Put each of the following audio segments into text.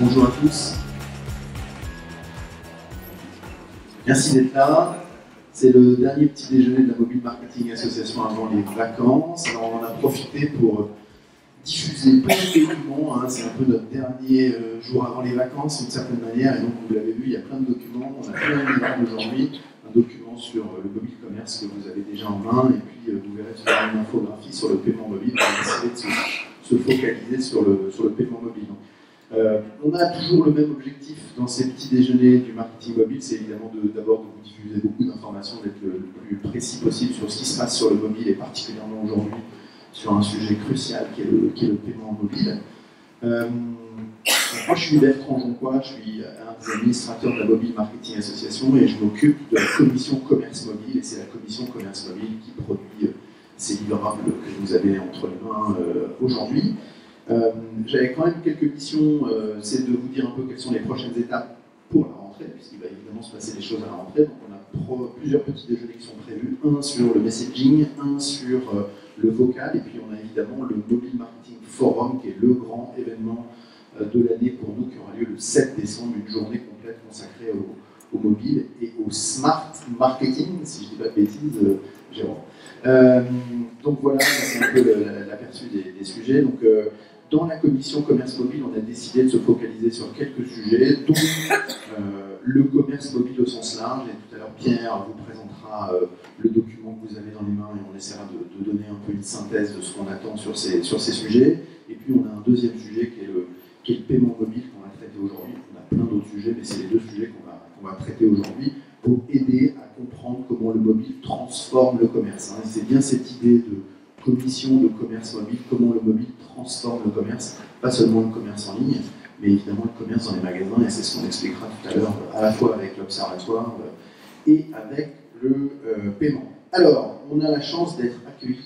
Bonjour à tous. Merci d'être là. C'est le dernier petit déjeuner de la Mobile Marketing Association avant les vacances. Alors on en a profité pour diffuser plein de documents. C'est un peu notre dernier jour avant les vacances d'une certaine manière. Et donc vous l'avez vu, il y a plein de documents. On a plein de aujourd'hui. Un document sur le mobile commerce que vous avez déjà en main. Et puis vous verrez sur une infographie sur le paiement mobile. On va essayer de se focaliser sur le paiement mobile. On a toujours le même objectif dans ces petits déjeuners du marketing mobile, c'est évidemment d'abord de vous diffuser beaucoup d'informations, d'être le plus précis possible sur ce qui se passe sur le mobile et particulièrement aujourd'hui sur un sujet crucial qui est le paiement mobile. Moi je suis Bertrand Jonquois, je suis un des administrateurs de la Mobile Marketing Association et je m'occupe de la commission commerce mobile et c'est la commission commerce mobile qui produit ces livrables que vous avez entre les mains aujourd'hui. J'avais quand même quelques missions, c'est de vous dire un peu quelles sont les prochaines étapes pour la rentrée, puisqu'il va évidemment se passer des choses à la rentrée. Donc on a plusieurs petits déjeuners qui sont prévus, un sur le messaging, un sur le vocal, et puis on a évidemment le Mobile Marketing Forum, qui est le grand événement de l'année pour nous, qui aura lieu le 7 décembre, une journée complète consacrée au mobile et au smart marketing, si je ne dis pas de bêtises, Jérôme. Donc voilà, c'est un peu l'aperçu des sujets. Donc, dans la commission commerce mobile, on a décidé de se focaliser sur quelques sujets, dont le commerce mobile au sens large. Et tout à l'heure, Pierre vous présentera le document que vous avez dans les mains et on essaiera de donner un peu une synthèse de ce qu'on attend sur ces sujets. Et puis, on a un deuxième sujet qui est le paiement mobile qu'on va traiter aujourd'hui. On a plein d'autres sujets, mais c'est les deux sujets qu'on va traiter aujourd'hui pour aider à comprendre comment le mobile transforme le commerce. C'est bien cette idée de commission de commerce mobile, comment le mobile transforme le commerce, pas seulement le commerce en ligne, mais évidemment le commerce dans les magasins, et c'est ce qu'on expliquera tout à l'heure, à la fois avec l'observatoire et avec le paiement. Alors, on a la chance d'être accueillis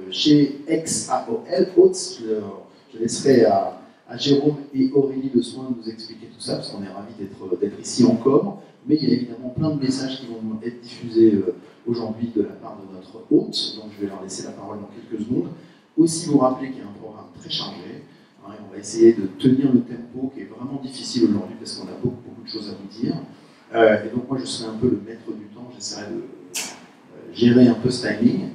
chez XAOL, Hôtes. Je laisserai à Jérôme et Aurélie le soin de nous expliquer tout ça, parce qu'on est ravis d'être ici encore. Mais il y a évidemment plein de messages qui vont être diffusés aujourd'hui de la part de notre hôte, donc je vais leur laisser la parole dans quelques secondes. Aussi vous rappeler qu'il y a un programme très chargé, et on va essayer de tenir le tempo qui est vraiment difficile aujourd'hui parce qu'on a beaucoup de choses à vous dire. Et donc moi je serai un peu le maître du temps, j'essaierai de gérer un peu ce timing.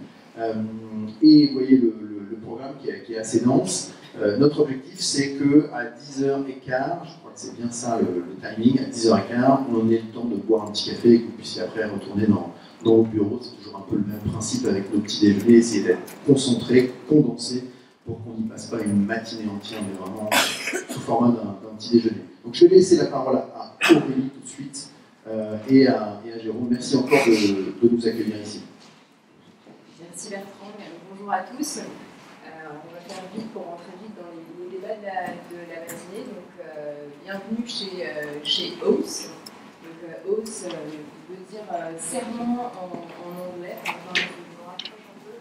Et vous voyez le programme qui est assez dense. Notre objectif, c'est qu'à 10h15, je crois que c'est bien ça le timing, à 10h15, on ait le temps de boire un petit café et que vous puissiez après retourner dans vos bureaux. C'est toujours un peu le même principe avec nos petits déjeuners, essayer d'être concentré, condensé, pour qu'on n'y passe pas une matinée entière, mais vraiment sous format d'un petit déjeuner. Donc je vais laisser la parole à Aurélie tout de suite et à Jérôme. Merci encore de nous accueillir ici. Merci Bertrand, bonjour à tous. On va faire vite pour rentrer vite dans les débats de la matinée. Donc, bienvenue chez OAS. Donc, OAS veut dire serment en anglais. Enfin, je me rapproche un peu.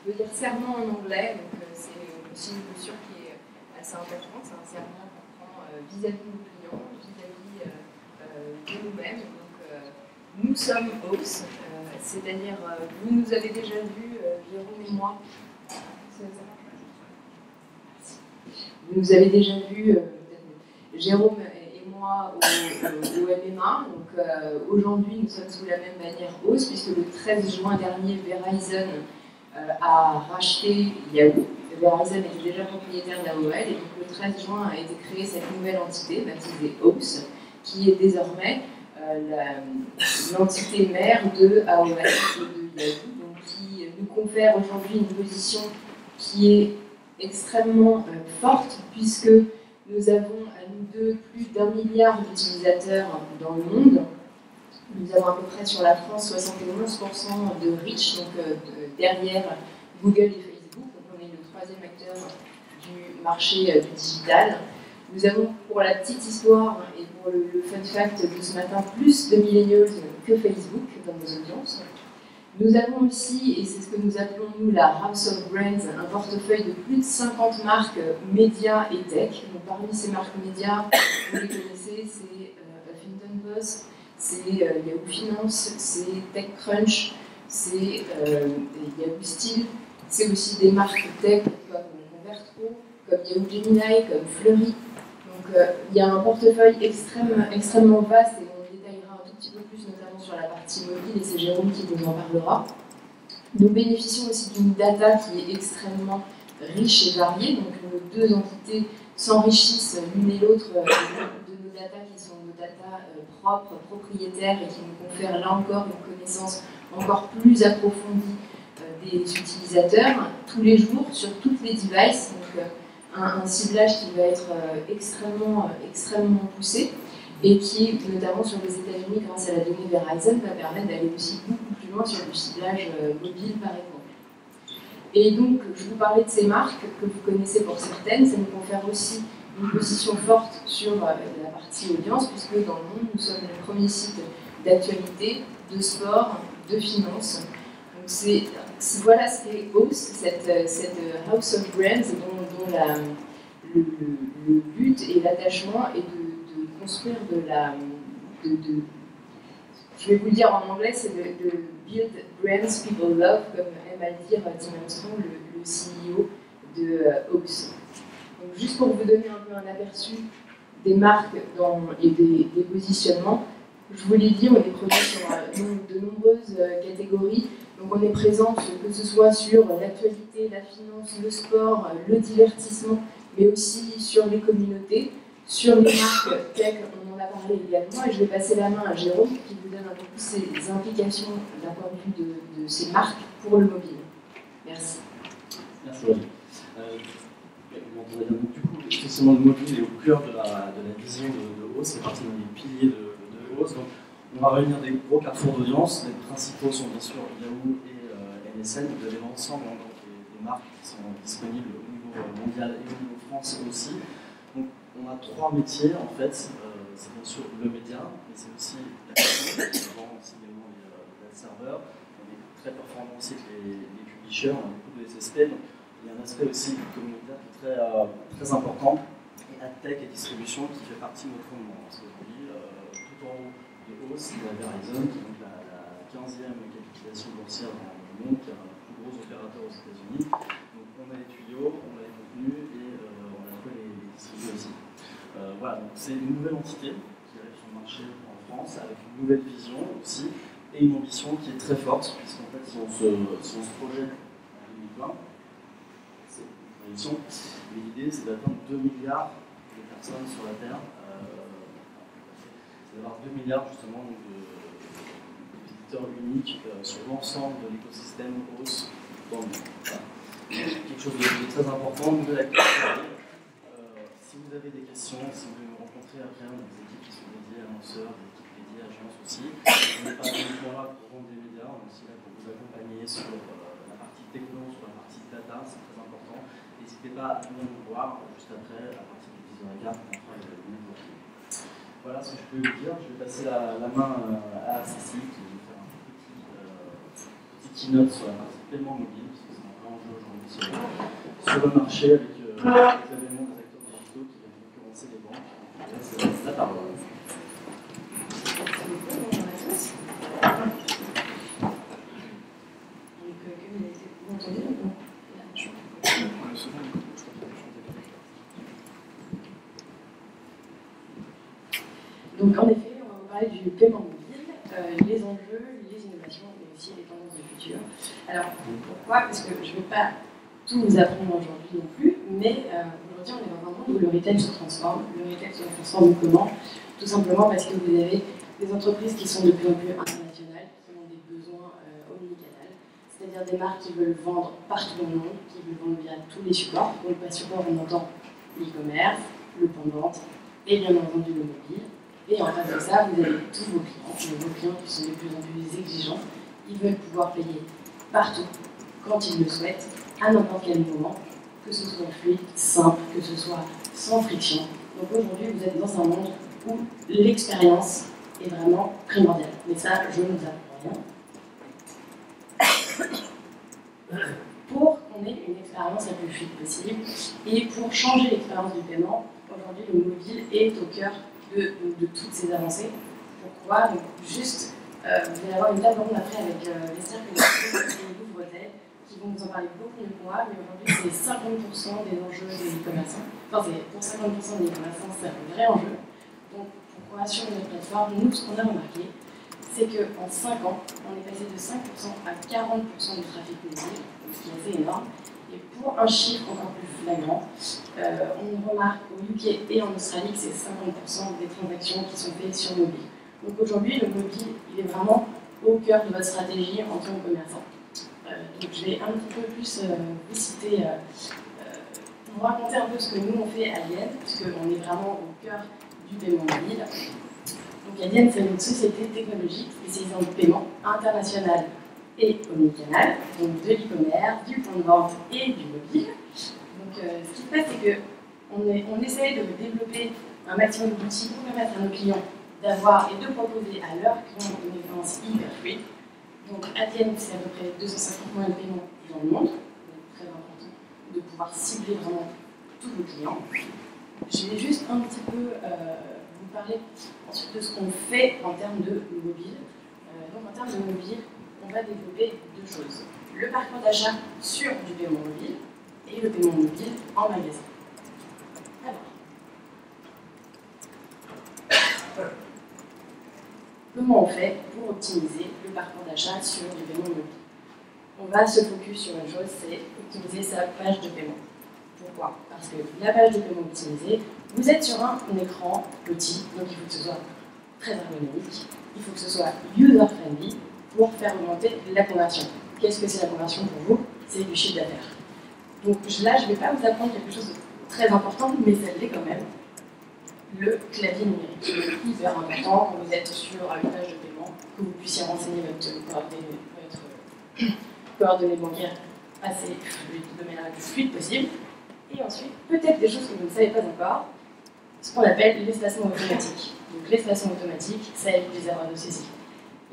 Veut dire serment en anglais. Donc, c'est aussi une notion qui est assez importante. C'est un serment qu'on prend vis-à-vis de nos clients, vis-à-vis de nous-mêmes. Donc, nous sommes OAS. C'est-à-dire, vous nous avez déjà vu, Jérôme et moi. Vous nous avez déjà vu, Jérôme et moi, au MMA. Donc, aujourd'hui, nous sommes sous la même bannière OAS, puisque le 13 juin dernier, Verizon a racheté Yahoo. Verizon était déjà propriétaire d'AOL, et donc le 13 juin a été créée cette nouvelle entité, baptisée OAS, qui est désormais l'entité mère de AOL et de Yahoo, donc qui nous confère aujourd'hui une position qui est extrêmement forte, puisque nous avons à nous deux plus d'1 milliard d'utilisateurs dans le monde. Nous avons à peu près sur la France 71% de reach, donc derrière Google et Facebook, donc on est le troisième acteur du marché du digital. Nous avons, pour la petite histoire et pour le fun fact de ce matin, plus de millennials que Facebook dans nos audiences. Nous avons aussi, et c'est ce que nous appelons nous la House of Brands, un portefeuille de plus de 50 marques médias et tech. Donc, parmi ces marques médias, vous les connaissez, c'est Huffington Post, c'est Yahoo Finance, c'est TechCrunch, c'est Yahoo Style, c'est aussi des marques tech comme Convertro, comme Yahoo Gemini, comme Fleury. Donc il y a un portefeuille extrêmement vaste et on détaillera un tout petit peu plus, notamment sur la partie mobile, et c'est Jérôme qui vous en parlera. Nous bénéficions aussi d'une data qui est extrêmement riche et variée, donc nos deux entités s'enrichissent l'une et l'autre de nos data qui sont nos data propres, propriétaires, et qui nous confèrent là encore une connaissance encore plus approfondie des utilisateurs tous les jours sur toutes les devices, donc un ciblage qui va être extrêmement poussé et qui, notamment sur les États-Unis, grâce à la donnée Verizon, va permettre d'aller aussi beaucoup plus loin sur le ciblage mobile, par exemple. Et donc, je vous parlais de ces marques que vous connaissez pour certaines, ça nous confère aussi une position forte sur la partie audience, puisque dans le monde, nous sommes le premier site d'actualité, de sport, de finance. Donc voilà ce qu'est House, cette House of Brands dont le but et l'attachement est de construire je vais vous le dire en anglais, c'est de build brands people love, comme aime à le dire Tim Armstrong, le CEO de House. Donc juste pour vous donner un peu un aperçu des marques et des positionnements, je vous l'ai dit, on est présent sur de nombreuses catégories. Donc on est présent que ce soit sur l'actualité, la finance, le sport, le divertissement, mais aussi sur les communautés, sur les marques tech, on en a parlé également, et je vais passer la main à Jérôme qui vous donne un peu plus ses implications d'un point de vue de ces marques pour le mobile. Merci. Merci Roger. Du coup, effectivement, le mobile est au cœur de la vision de House, c'est partie des piliers de House. Donc, on va réunir des gros carrefours d'audience. Les principaux sont bien sûr Yahoo et MSN. Vous avez l'ensemble des marques qui sont disponibles au niveau mondial et au niveau France aussi. Donc, on a trois métiers en fait. C'est bien sûr le média, mais c'est aussi la finance, on vend aussi également les serveurs. On est très performant aussi avec les publishers, on a beaucoup de SSP. Donc, il y a un aspect aussi communautaire qui est très important. Et AdTech et distribution qui fait partie de notre fondement. Parce qu'aujourd'hui, tout en haut de House, il y a Verizon, qui est donc la 15e capitalisation boursière dans le monde, qui est un des plus gros opérateurs aux États-Unis. Donc on a les tuyaux, on a les contenus et on a peu les distribuer aussi. Voilà, donc c'est une nouvelle entité qui arrive sur le marché en France avec une nouvelle vision aussi et une ambition qui est très forte, puisqu'en fait, si on se projette en 2020, c'est une prédiction, mais l'idée c'est d'atteindre 2 milliards de personnes sur la Terre. C'est d'avoir 2 milliards justement de visiteurs uniques sur l'ensemble de l'écosystème House dans le monde. Voilà. Quelque chose de très important, une nouvelle activité. Si vous avez des questions, si vous voulez me rencontrer après, on a des équipes qui sont dédiées à annonceurs, des équipes dédiées à agences aussi. On n'est pas uniquement là pour vendre des médias, on est aussi là pour vous accompagner sur la partie techno, sur la partie data, c'est très important. N'hésitez pas à venir nous voir juste après, à partir de 10h15, on fera une émission. Voilà ce que je peux vous dire. Je vais passer la main à Cécile qui va nous faire un petit keynote sur la partie paiement mobile, parce que c'est un vrai enjeu aujourd'hui sur le marché avec les événements des acteurs digitaux qui viennent concurrencer les banques. C'est la parole. Donc en effet, on va vous parler du paiement mobile, les enjeux, les innovations, mais aussi les tendances du futur. Alors pourquoi? Parce que je ne vais pas tout vous apprendre aujourd'hui non plus, mais aujourd'hui on est dans un monde où le retail se transforme. Le retail se transforme comment? Tout simplement parce que vous avez des entreprises qui sont de plus en plus internationales, qui ont des besoins omnicanal, c'est-à-dire des marques qui veulent vendre partout dans le monde, qui veulent vendre via tous les supports. Donc par support, on entend l'e-commerce, le point de vente et bien entendu le mobile. Et en face de ça, vous avez tous vos clients qui sont de plus en plus exigeants. Ils veulent pouvoir payer partout, quand ils le souhaitent, à n'importe quel moment, que ce soit fluide, simple, que ce soit sans friction. Donc aujourd'hui, vous êtes dans un monde où l'expérience est vraiment primordiale. Mais ça, je ne vous apprends rien. Pour qu'on ait une expérience la plus fluide possible, et pour changer l'expérience du paiement, aujourd'hui, le mobile est au cœur de toutes ces avancées. Pourquoi? Donc, juste, vous allez avoir une table ronde après avec les circulations et Louvre Hôtel qui qui vont vous en parler beaucoup mieux que moi, mais aujourd'hui, c'est 50% des enjeux des e-commerçants. Enfin, pour 50% des e-commerçants, c'est un vrai enjeu. Donc, pourquoi sur notre plateforme, nous, ce qu'on a remarqué, c'est qu'en 5 ans, on est passé de 5% à 40% du trafic mobile, ce qui est assez énorme. Et pour un chiffre encore plus flagrant, on remarque au UK et en Australie que c'est 50% des transactions qui sont faites sur mobile. Donc aujourd'hui, le mobile, il est vraiment au cœur de votre stratégie en tant que commerçant. Donc je vais un petit peu plus vous citer, vous raconter un peu ce que nous on fait à Adyen, puisqu'on est vraiment au cœur du paiement mobile. Donc Adyen, c'est une société technologique spécialisée en paiement international et omnicanal, donc de l'e-commerce, du point de vente et du mobile. Donc ce qui se passe, c'est qu'on essaye de développer un maximum d'outils pour permettre à nos clients d'avoir et de proposer à leurs clients une expérience hyper fluide. Donc Adyen, c'est à peu près 250 moyens de paiement dans le monde, donc très important de pouvoir cibler vraiment tous vos clients. Je vais juste un petit peu vous parler ensuite de ce qu'on fait en termes de mobile. Donc en termes de mobile, on va développer deux choses. Le parcours d'achat sur du paiement mobile et le paiement mobile en magasin. Alors, comment on fait pour optimiser le parcours d'achat sur du paiement mobile? On va se focus sur une chose, c'est optimiser sa page de paiement. Pourquoi? Parce que la page de paiement optimisée, vous êtes sur un écran petit, donc il faut que ce soit très ergonomique, il faut que ce soit user-friendly pour faire augmenter la conversion. Qu'est-ce que c'est la conversion pour vous? C'est du chiffre d'affaires. Donc là, je ne vais pas vous apprendre quelque chose de très important, mais ça l'est quand même. Le clavier numérique est hyper important quand vous êtes sur une page de paiement, que vous puissiez renseigner votre coordonnée bancaire assez fluide, de manière la plus fluide possible. Et ensuite, peut-être des choses que vous ne savez pas encore, ce qu'on appelle l'espacement automatique. Donc l'espacement automatique, ça évite les erreurs de saisie.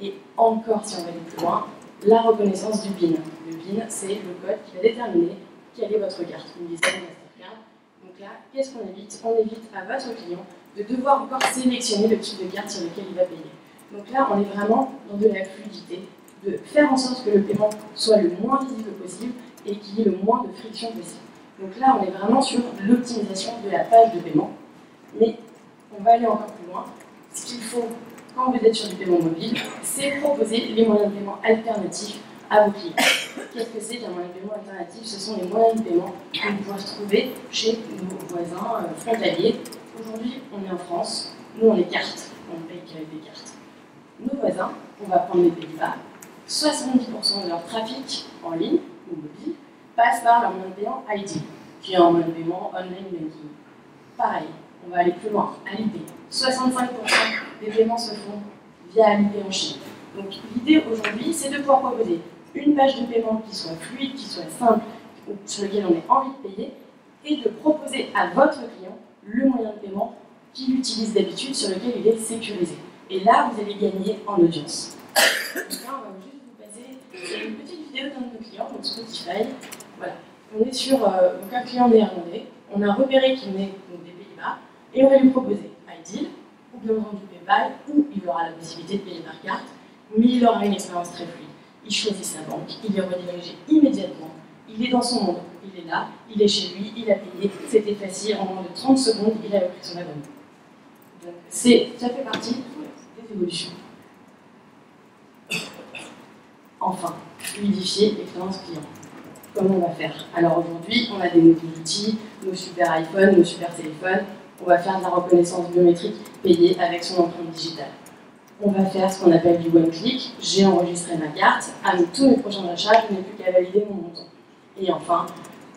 Et encore, si on va aller plus loin, la reconnaissance du PIN. Le PIN, c'est le code qui va déterminer quelle est votre carte, une Visa, une Mastercard. Donc là, qu'est-ce qu'on évite? On évite à votre client de devoir encore sélectionner le type de carte sur lequel il va payer. Donc là, on est vraiment dans de la fluidité, de faire en sorte que le paiement soit le moins visible possible et qu'il y ait le moins de friction possible. Donc là, on est vraiment sur l'optimisation de la page de paiement. Mais on va aller encore plus loin. Ce qu'il faut, quand vous êtes sur du paiement mobile, c'est proposer les moyens de paiement alternatifs à vos clients. Qu'est-ce que c'est qu'un moyen de paiement alternatif? Ce sont les moyens de paiement que vous pouvez retrouver chez nos voisins frontaliers. Aujourd'hui, on est en France, nous on est cartes, on ne paye qu'avec des cartes. Nos voisins, on va prendre les Pays-Bas, 70% de leur trafic en ligne ou mobile passe par leur moyen de paiement ID, qui est un moyen de paiement online banking. Pareil, on va aller plus loin, Alipay. 65% des paiements se font via Alipay en Chine. Donc l'idée aujourd'hui, c'est de pouvoir proposer une page de paiement qui soit fluide, qui soit simple, sur lequel on a envie de payer, et de proposer à votre client le moyen de paiement qu'il utilise d'habitude, sur lequel il est sécurisé. Et là, vous allez gagner en audience. Donc là, on va juste vous passer une petite vidéo d'un de nos clients, donc Spotify. Voilà. On est sur donc un client néerlandais, on a repéré qu'il venait des Pays-Bas, et on va lui proposer iDeal, ou bien entendu PayPal, où il aura la possibilité de payer par carte, mais il aura une expérience très fluide. Il choisit sa banque, il est redirigé immédiatement, il est dans son monde, il est là, il est chez lui, il a payé, c'était facile, en moins de 30 secondes, il avait pris son abonnement. Donc ça fait partie des évolutions. Enfin, fluidifier l'expérience client. Comment on va faire? Alors aujourd'hui, on a des nouveaux outils, nos super iPhones, nos super téléphones, on va faire de la reconnaissance biométrique payée avec son empreinte digitale. On va faire ce qu'on appelle du one-click, j'ai enregistré ma carte, à tous mes prochains achats, je n'ai plus qu'à valider mon montant. Et enfin,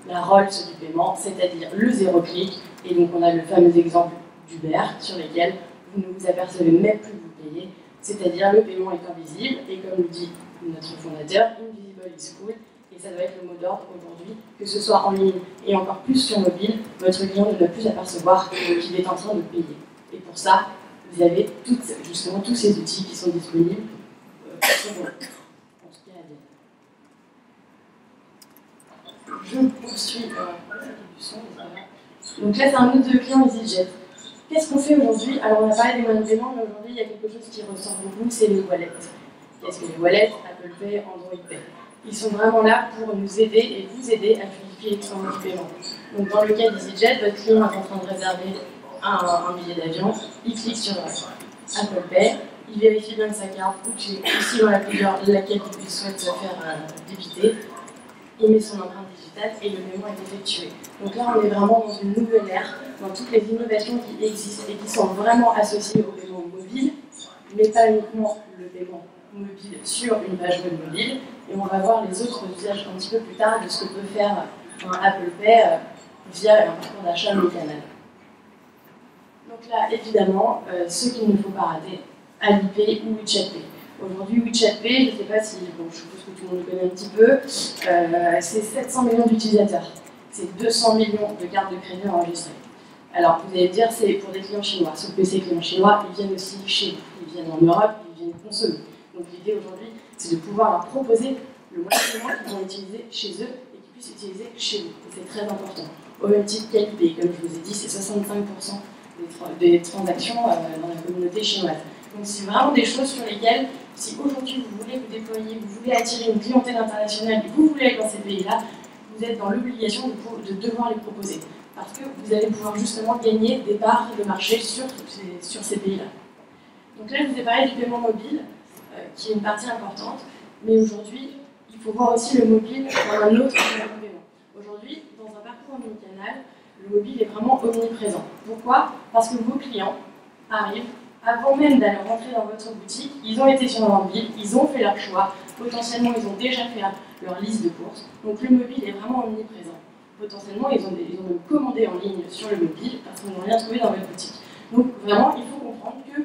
la Rolls du paiement, c'est-à-dire le zéro clic, et donc on a le fameux exemple d'Uber sur lequel vous ne vous apercevez même plus que vous payez, c'est-à-dire le paiement est invisible, et comme le dit notre fondateur, invisible is cool, et ça doit être le mot d'ordre aujourd'hui, que ce soit en ligne et encore plus sur mobile, votre client ne doit plus apercevoir qu'il est en train de payer. Et pour ça, vous avez justement tous ces outils qui sont disponibles sur en tout cas à Je poursuis du son, donc là c'est un autre client EasyJet. Qu'est-ce qu'on fait aujourd'hui? Alors on a parlé des moyens de paiement, mais aujourd'hui il y a quelque chose qui ressort beaucoup, c'est les wallets. Qu'est-ce que les wallets? Apple Pay, Android Pay. Ils sont vraiment là pour nous aider et vous aider à fluidifier les travaux du paiement. Donc dans le cas d'EasyJet, votre client est en train de réserver un billet d'avion, il clique sur Apple Pay, il vérifie bien que sa carte ou si dans laquelle il souhaite faire débiter, il met son empreinte digitale et le paiement est effectué. Donc là, on est vraiment dans une nouvelle ère, dans toutes les innovations qui existent et qui sont vraiment associées au paiement mobile, mais pas uniquement le paiement mobile sur une page web mobile. Et on va voir les autres usages un petit peu plus tard de ce que peut faire un Apple Pay via un parcours d'achat omnicanal. Donc là, évidemment, ce qu'il ne faut pas rater, Alipay ou WeChat Pay. Aujourd'hui, WeChat Pay, je ne sais pas si, bon, je suppose que tout le monde le connaît un petit peu, c'est 700 millions d'utilisateurs. C'est 200 millions de cartes de crédit enregistrées. Alors, vous allez me dire, c'est pour des clients chinois. Sauf que ces clients chinois, ils viennent aussi chez nous. Ils viennent en Europe, ils viennent consommer. Donc l'idée aujourd'hui, c'est de pouvoir leur proposer le moyen de paiement qu'ils vont utiliser chez eux et qu'ils puissent utiliser chez nous. Et c'est très important. Au même titre qu'Alipay, comme je vous ai dit, c'est 65% des transactions dans la communauté chinoise. Donc c'est vraiment des choses sur lesquelles, si aujourd'hui vous voulez vous déployer, vous voulez attirer une clientèle internationale et vous voulez aller dans ces pays-là, vous êtes dans l'obligation de devoir les proposer. Parce que vous allez pouvoir justement gagner des parts de marché sur ces pays-là. Donc là, je vous ai parlé du paiement mobile, qui est une partie importante, mais aujourd'hui, il faut voir aussi le mobile dans un autre moyen de paiement. Aujourd'hui, dans un parcours omnicanal, le mobile est vraiment omniprésent. Pourquoi? Parce que vos clients arrivent, avant même d'aller rentrer dans votre boutique, ils ont été sur leur mobile, ils ont fait leur choix, potentiellement ils ont déjà fait leur liste de courses, donc le mobile est vraiment omniprésent. Potentiellement, ils ont même commandé en ligne sur le mobile parce qu'ils n'ont rien trouvé dans votre boutique. Donc vraiment, il faut comprendre que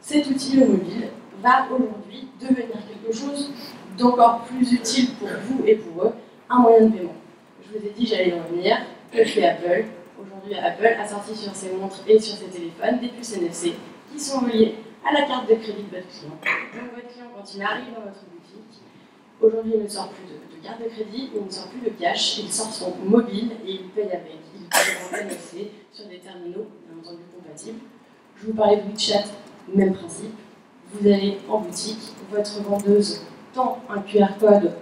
cet outil, le mobile, va aujourd'hui devenir quelque chose d'encore plus utile pour vous et pour eux, un moyen de paiement. Je vous ai dit, j'allais y revenir, que fait Apple. Aujourd'hui, Apple a sorti sur ses montres et sur ses téléphones des puces NFC qui sont reliées à la carte de crédit de votre client. Donc votre client, quand il arrive dans votre boutique, aujourd'hui, il ne sort plus de carte de crédit, il ne sort plus de cash, il sort son mobile et il paye avec. Il paye en NFC sur des terminaux, bien entendu, compatibles. Je vous parlais de WeChat, même principe. Vous allez en boutique, votre vendeuse tend un QR code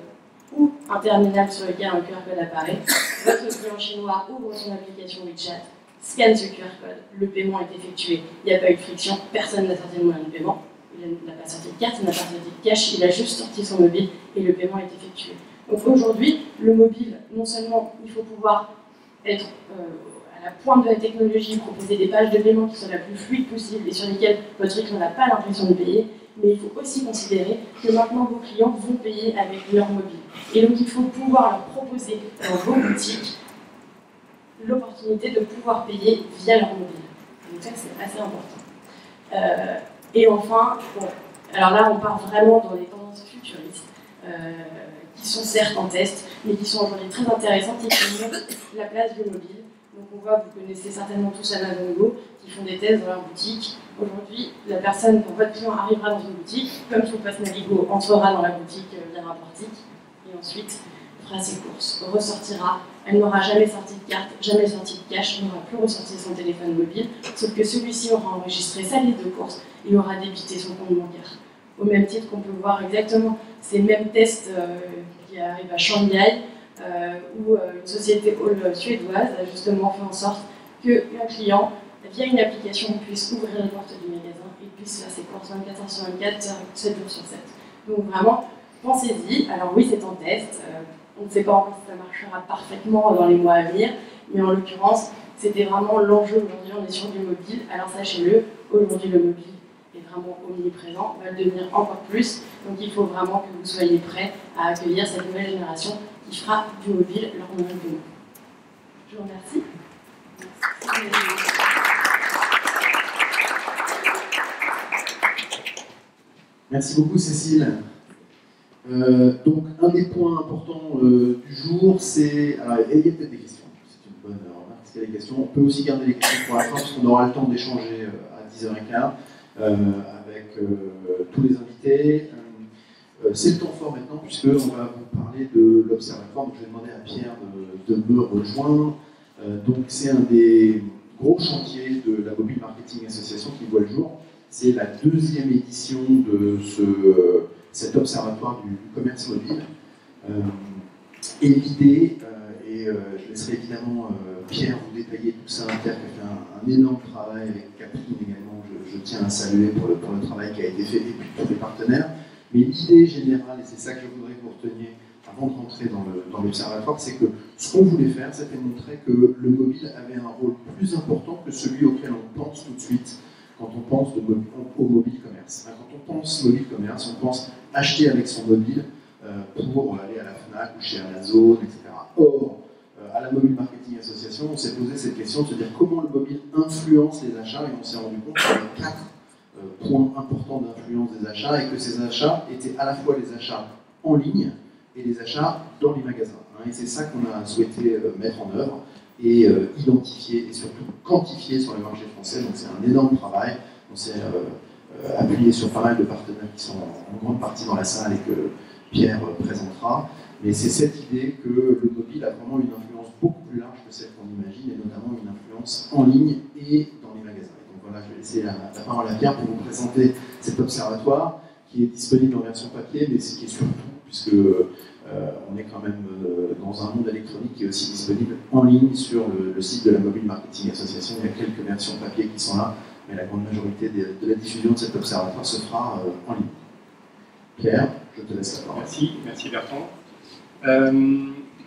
ou un terminal sur lequel un QR code apparaît. Votre client chinois ouvre son application WeChat, scanne ce QR code, le paiement est effectué. Il n'y a pas eu de friction, personne n'a sorti de moyen de paiement. Il n'a pas sorti de carte, il n'a pas sorti de cash, il a juste sorti son mobile et le paiement est effectué. Donc aujourd'hui, le mobile, non seulement il faut pouvoir être à la pointe de la technologie, proposer des pages de paiement qui sont la plus fluides possible et sur lesquelles votre client n'a pas l'impression de payer, mais il faut aussi considérer que maintenant vos clients vont payer avec leur mobile. Et donc il faut pouvoir leur proposer dans vos boutiques l'opportunité de pouvoir payer via leur mobile. Donc ça, c'est assez important. Et enfin, bon, alors là, on part vraiment dans des tendances futuristes, qui sont certes en test, mais qui sont aujourd'hui très intéressantes et qui montrent la place du mobile. Donc on voit, vous connaissez certainement tous Amazon Go, qui font des tests dans leur boutique. Aujourd'hui, la personne, quand votre client arrivera dans une boutique, comme son passe Navigo, entrera dans la boutique via un portique, et ensuite fera ses courses, ressortira. Elle n'aura jamais sorti de carte, jamais sorti de cash, elle n'aura plus ressorti son téléphone mobile, sauf que celui-ci aura enregistré sa liste de courses, il aura débité son compte bancaire. Au même titre qu'on peut voir exactement ces mêmes tests qui arrivent à Shanghai, où une société suédoise a justement fait en sorte qu'un client, via une application, puisse ouvrir les portes du magasin et puisse faire ses courses 24 heures sur 24, 7 jours sur 7. Donc vraiment, pensez-y. Alors oui, c'est en test. On ne sait pas encore si ça marchera parfaitement dans les mois à venir, mais en l'occurrence, c'était vraiment l'enjeu aujourd'hui. On est sur du mobile. Alors sachez-le, aujourd'hui le mobile est vraiment omniprésent, va le devenir encore plus. Donc il faut vraiment que vous soyez prêts à accueillir cette nouvelle génération qui fera du mobile leur moyen de paiement. Je vous remercie. Merci beaucoup Cécile. Donc un des points importants du jour, c'est... Alors il y a peut-être des questions, c'est une bonne remarque, parce qu'il y a des questions. On peut aussi garder les questions pour la fin, parce qu'on aura le temps d'échanger à 10h15 avec tous les invités. C'est le temps fort maintenant, puisqu'on va vous parler de l'Observatoire. Donc je vais demander à Pierre de me rejoindre. Donc c'est un des gros chantiers de la Mobile Marketing Association qui voit le jour. C'est la 2e édition de cet observatoire du commerce mobile. Et l'idée, je laisserai évidemment Pierre vous détailler tout ça, Pierre qui a fait un énorme travail avec Catherine également, je tiens à saluer pour le travail qui a été fait, et puis tous les partenaires. Mais l'idée générale, et c'est ça que je voudrais que vous reteniez avant de rentrer dans l'observatoire, c'est que ce qu'on voulait faire, c'était montrer que le mobile avait un rôle plus important que celui auquel on pense tout de suite quand on pense au mobile commerce. Quand on pense mobile commerce, on pense acheter avec son mobile pour aller à la FNAC ou chez Amazon, etc. Or, à la Mobile Marketing Association, on s'est posé cette question de se dire comment le mobile influence les achats, et on s'est rendu compte qu'il y avait 4 points importants d'influence des achats, et que ces achats étaient à la fois les achats en ligne et les achats dans les magasins. Et c'est ça qu'on a souhaité mettre en œuvre et identifier et surtout quantifier sur le marché français. Donc c'est un énorme travail. On s'est appuyé sur pas mal de partenaires qui sont en grande partie dans la salle et que Pierre présentera. Mais c'est cette idée que le mobile a vraiment une influence beaucoup plus large que celle qu'on imagine, et notamment une influence en ligne et dans les magasins. Et donc voilà, je vais laisser la parole à Pierre pour vous présenter cet observatoire qui est disponible en version papier, mais ce qui est surtout, puisque on est quand même dans un monde électronique qui est aussi disponible en ligne sur le site de la Mobile Marketing Association. Il y a quelques versions papier qui sont là, mais la grande majorité de la diffusion de cet observatoire se fera en ligne. Pierre, je te laisse la parole. Merci Bertrand.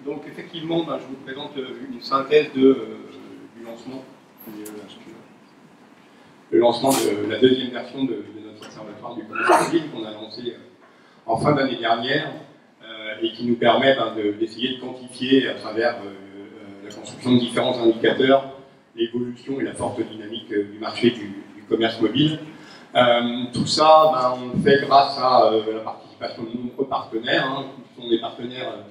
Donc effectivement, je vous présente une synthèse du lancement. Le lancement de la deuxième version de notre observatoire du commerce mobile qu'on a lancé en fin d'année dernière et qui nous permet d'essayer de quantifier à travers la construction de différents indicateurs l'évolution et la forte dynamique du marché du commerce mobile. Tout ça, on le fait grâce à la participation de nombreux partenaires, qui sont des partenaires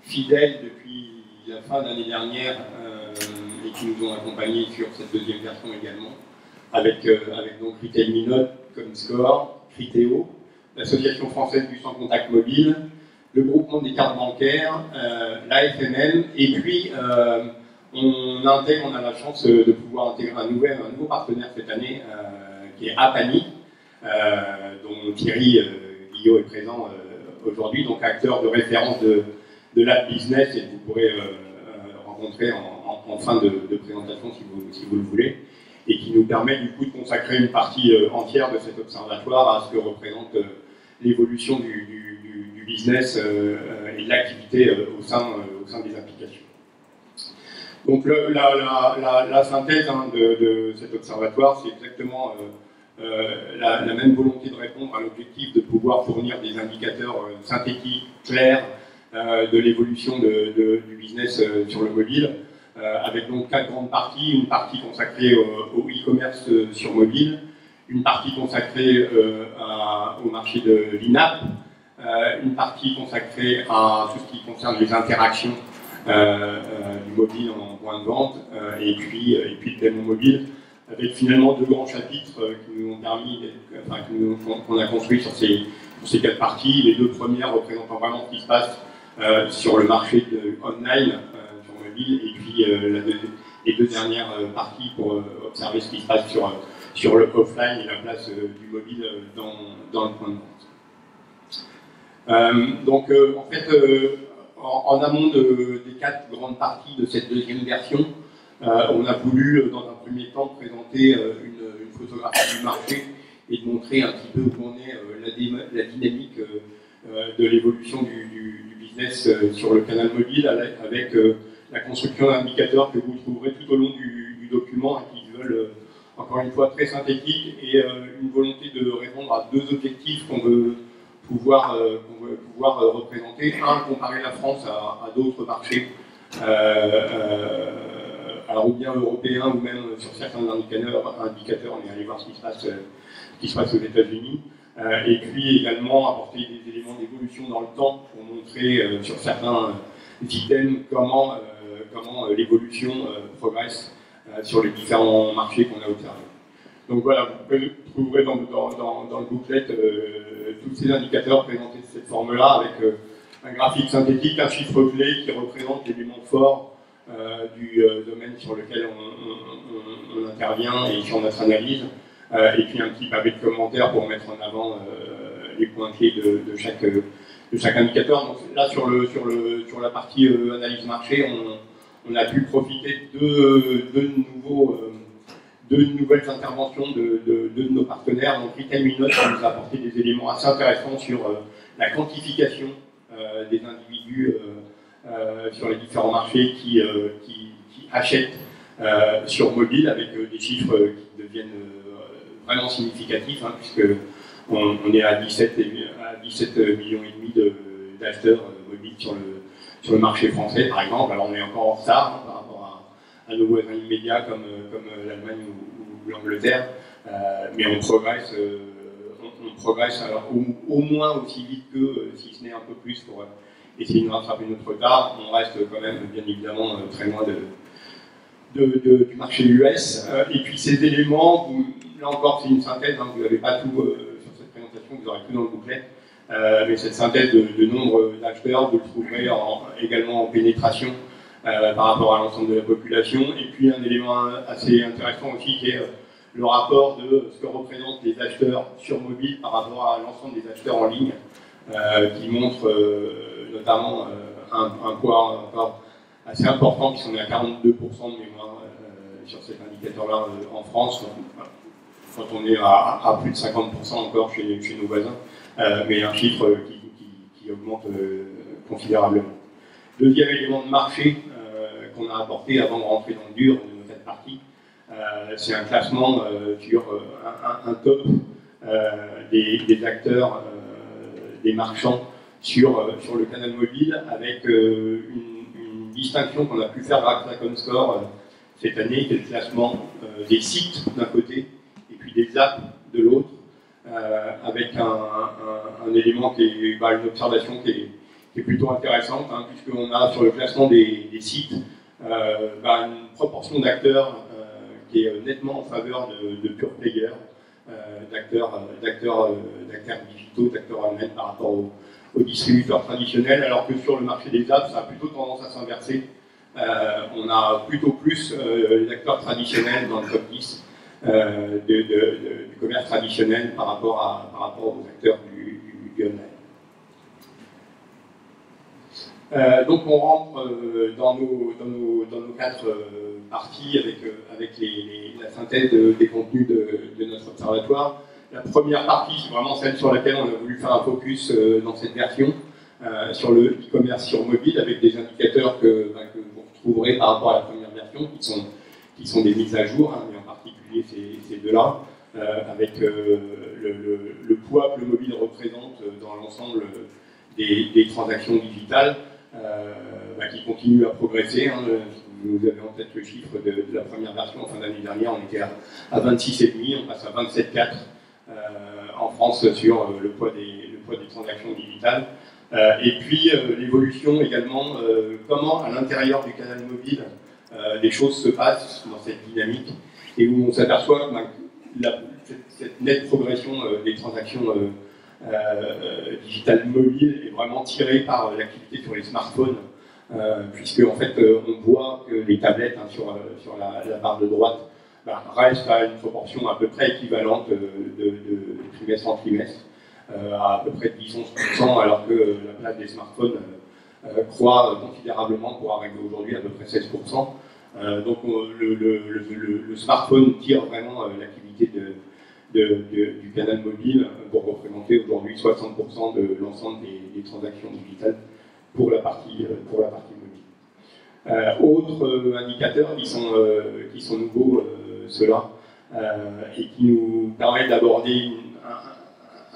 fidèles depuis la fin d'année dernière et qui nous ont accompagnés sur cette deuxième version également, avec donc Retail Minute, Comscore, Criteo, l'Association française du sans contact mobile, le groupement des cartes bancaires, la FMM, et puis on a la chance de pouvoir intégrer un nouveau partenaire cette année, qui est Apani, dont Thierry Guillot est présent aujourd'hui, donc acteur de référence de l'app business, et que vous pourrez rencontrer en fin de présentation si vous le voulez, et qui nous permet du coup de consacrer une partie entière de cet observatoire à ce que représente l'évolution du business et de l'activité au sein des applications. Donc la synthèse de cet observatoire, c'est exactement la même volonté de répondre à l'objectif de pouvoir fournir des indicateurs synthétiques, clairs, de l'évolution du business sur le mobile, avec donc 4 grandes parties. Une partie consacrée au e-commerce sur mobile, une partie consacrée au marché de l'INAP, une partie consacrée à tout ce qui concerne les interactions du mobile en point de vente, et puis le démon mobile, avec finalement 2 grands chapitres qui nous ont permis, qu'on a construits sur ces 4 parties. Les 2 premières représentant vraiment ce qui se passe sur le marché online, sur mobile, et puis les 2 dernières parties pour observer ce qui se passe sur le offline et la place du mobile dans le point de vente. Donc en fait, en amont des 4 grandes parties de cette deuxième version, on a voulu, dans un premier temps, présenter une photographie du marché et de montrer un petit peu où on est, la dynamique de l'évolution du business sur le canal mobile, avec la construction d'indicateurs que vous trouverez tout au long du document, qui se veulent, encore une fois, très synthétiques, et une volonté de répondre à 2 objectifs qu'on veut pouvoir représenter. Un, comparer la France à d'autres marchés, alors ou bien européens, ou même sur certains indicateurs, on est allé voir ce qui se passe aux États-Unis, et puis également apporter des éléments d'évolution dans le temps pour montrer sur certains items comment l'évolution progresse sur les différents marchés qu'on a observés. Donc voilà, vous trouverez dans le booklet tous ces indicateurs présentés de cette forme-là, avec un graphique synthétique, un chiffre clé qui représente l'élément fort du domaine sur lequel on intervient et sur notre analyse, et puis un petit pavé de commentaires pour mettre en avant les points clés de chaque indicateur. Donc là, sur la partie analyse marché, on a pu profiter de nouvelles interventions de nos partenaires. Donc Retail Minute nous a apporté des éléments assez intéressants sur la quantification des individus sur les différents marchés qui achètent sur mobile, avec des chiffres qui deviennent vraiment significatifs, hein, puisque on est à 17 millions et demi d'acheteurs mobiles sur le marché français, par exemple. Alors on est encore en retard, hein, par rapport à nos voisins immédiats comme l'Allemagne ou l'Angleterre, mais on progresse alors, au moins aussi vite que, si ce n'est un peu plus, pour essayer de rattraper notre retard. On reste quand même, bien évidemment, très loin du marché US. Et puis ces éléments, là encore, c'est une synthèse, hein, vous n'avez pas tout sur cette présentation, vous aurez tout dans le booklet. Mais cette synthèse de nombre d'acheteurs, vous le trouverez également en pénétration par rapport à l'ensemble de la population. Et puis un élément assez intéressant aussi qui est le rapport de ce que représentent les acheteurs sur mobile par rapport à l'ensemble des acheteurs en ligne, qui montre notamment un poids encore assez important, puisqu'on est à 42% de mémoire sur cet indicateur-là en France, quand on est à plus de 50% encore chez nos voisins, mais un chiffre qui augmente considérablement. Deuxième élément de marché qu'on a apporté avant de rentrer dans le dur de cette partie, c'est un classement sur un top des acteurs, des marchands sur le canal mobile, avec une distinction qu'on a pu faire grâce à Comscore cette année, qui est le classement des sites d'un côté et puis des apps de l'autre, avec un élément qui est une observation qui est plutôt intéressante, hein, puisqu'on a sur le classement des sites une proportion d'acteurs qui est nettement en faveur de pure players, d'acteurs digitaux, d'acteurs online par rapport aux distributeurs traditionnels, alors que sur le marché des apps, ça a plutôt tendance à s'inverser. On a plutôt plus les acteurs traditionnels dans le top 10 du commerce traditionnel par rapport aux acteurs du online. Donc on rentre dans nos quatre parties avec la synthèse des contenus de notre observatoire. La première partie, c'est vraiment celle sur laquelle on a voulu faire un focus dans cette version, sur le e-commerce sur mobile, avec des indicateurs que vous retrouverez par rapport à la première version, qui sont des mises à jour, hein, mais en particulier ces deux-là, avec le poids que le mobile représente dans l'ensemble des transactions digitales, qui continue à progresser. Hein. Vous avez en tête le chiffre de la première version en fin d'année dernière, on était à 26,5, on passe à 27,4 en France sur le poids des transactions digitales. Et puis l'évolution également, comment à l'intérieur du canal mobile les choses se passent dans cette dynamique, et où on s'aperçoit que cette nette progression des transactions digitales mobiles est vraiment tirée par l'activité sur les smartphones, puisque en fait on voit que les tablettes, hein, sur la barre de droite, restent à une proportion à peu près équivalente de trimestre en trimestre, à peu près de 10-11%, alors que la place des smartphones croît considérablement pour arriver aujourd'hui à peu près 16%. Donc le smartphone tire vraiment l'activité du canal mobile pour représenter aujourd'hui 60% de l'ensemble des transactions digitales pour la partie mobile. Autres indicateurs qui sont nouveaux, ceux-là, et qui nous permettent d'aborder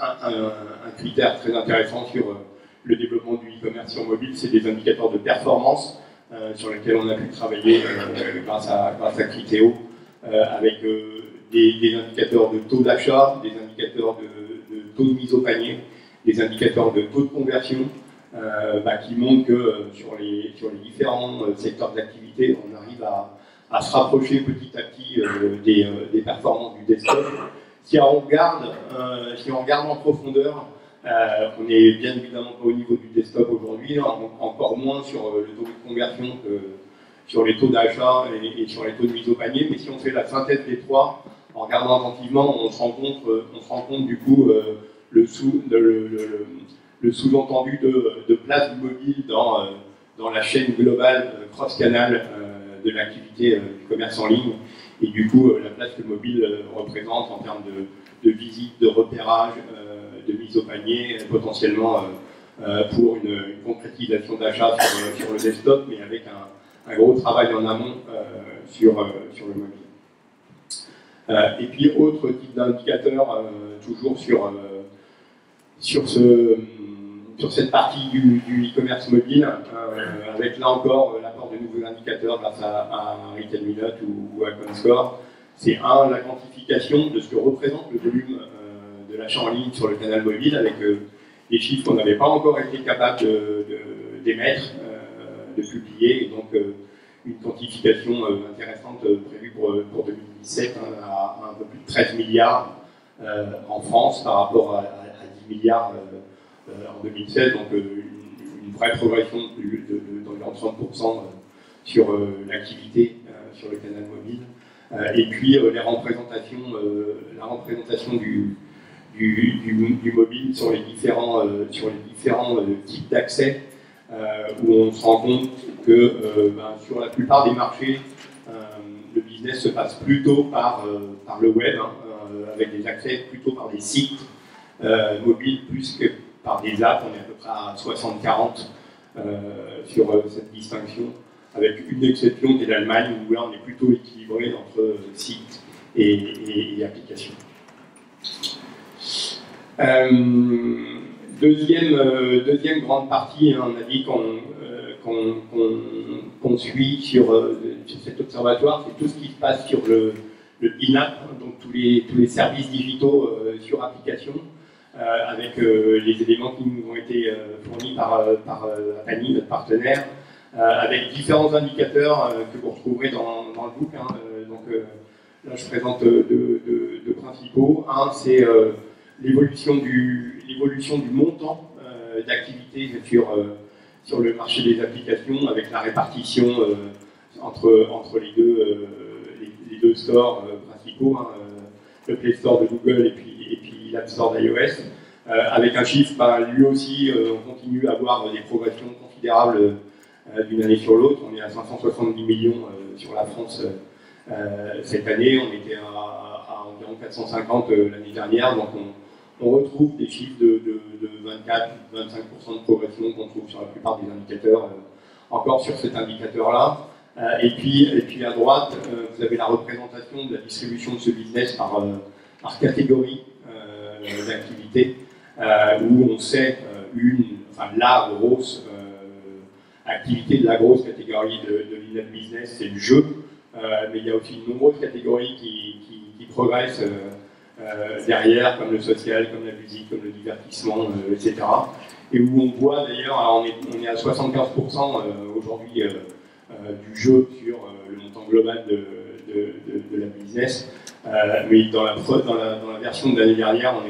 un critère très intéressant sur le développement du e-commerce sur mobile, c'est des indicateurs de performance sur lesquels on a pu travailler grâce à Criteo, avec des indicateurs de taux d'achat, des indicateurs de taux de mise au panier, des indicateurs de taux de conversion, qui montrent que sur les différents secteurs d'activité, on arrive à se rapprocher petit à petit des performances du desktop. Si on regarde en profondeur, on n'est bien évidemment pas au niveau du desktop aujourd'hui, encore moins sur le taux de conversion que sur les taux d'achat et sur les taux de mise au panier, mais si on fait la synthèse des trois, en regardant attentivement, on se rend compte du coup le sous-entendu de place du mobile dans la chaîne globale cross-canal de l'activité du commerce en ligne, et du coup la place que le mobile représente en termes de visite, de repérage, de mise au panier, potentiellement pour une concrétisation d'achat sur le desktop, mais avec un gros travail en amont sur le mobile. Et puis autre type d'indicateur, toujours sur cette partie du e-commerce mobile, avec là encore l'apport de nouveaux indicateurs grâce à Retail Minute ou à Comscore. C'est la quantification de ce que représente le volume de l'achat en ligne sur le canal mobile, avec des chiffres qu'on n'avait pas encore été capable d'émettre, de publier, et donc une quantification intéressante prévue pour 2017 à un peu plus de 13 milliards en France par rapport à 10 milliards en 2016, donc une vraie progression d'environ 30% sur l'activité sur le canal mobile. Et puis la représentation du mobile sur les différents types d'accès, où on se rend compte que sur la plupart des marchés, le business se passe plutôt par le web, avec des accès plutôt par des sites mobiles plus que par des apps. On est à peu près à 60-40 sur cette distinction, avec une exception qui est l'Allemagne, où là on est plutôt équilibré entre sites et applications. Deuxième grande partie, on a dit qu'on suit sur cet observatoire, c'est tout ce qui se passe sur le in-app, donc tous les services digitaux sur application, avec les éléments qui nous ont été fournis par Apani, notre partenaire, avec différents indicateurs que vous retrouverez dans le book. Là, je présente deux principaux. Un, c'est l'évolution du montant d'activité sur le marché des applications, avec la répartition entre les deux stores principaux, le Play Store de Google et puis l'App Store d'iOS, avec un chiffre, lui aussi, on continue à avoir des progressions considérables d'une année sur l'autre. On est à 570 millions sur la France cette année, on était à environ 450 l'année dernière, donc on retrouve des chiffres de 24-25% de progression qu'on trouve sur la plupart des indicateurs, encore sur cet indicateur-là. Et puis à droite, vous avez la représentation de la distribution de ce business par catégorie d'activité, où on sait la grosse activité de la grosse catégorie de l'in-app business, c'est le jeu, mais il y a aussi de nombreuses catégories qui progressent derrière, comme le social, comme la musique, comme le divertissement, etc. Et où on voit d'ailleurs, on est à 75% aujourd'hui du jeu sur le montant global de la business, mais dans la version de l'année dernière, on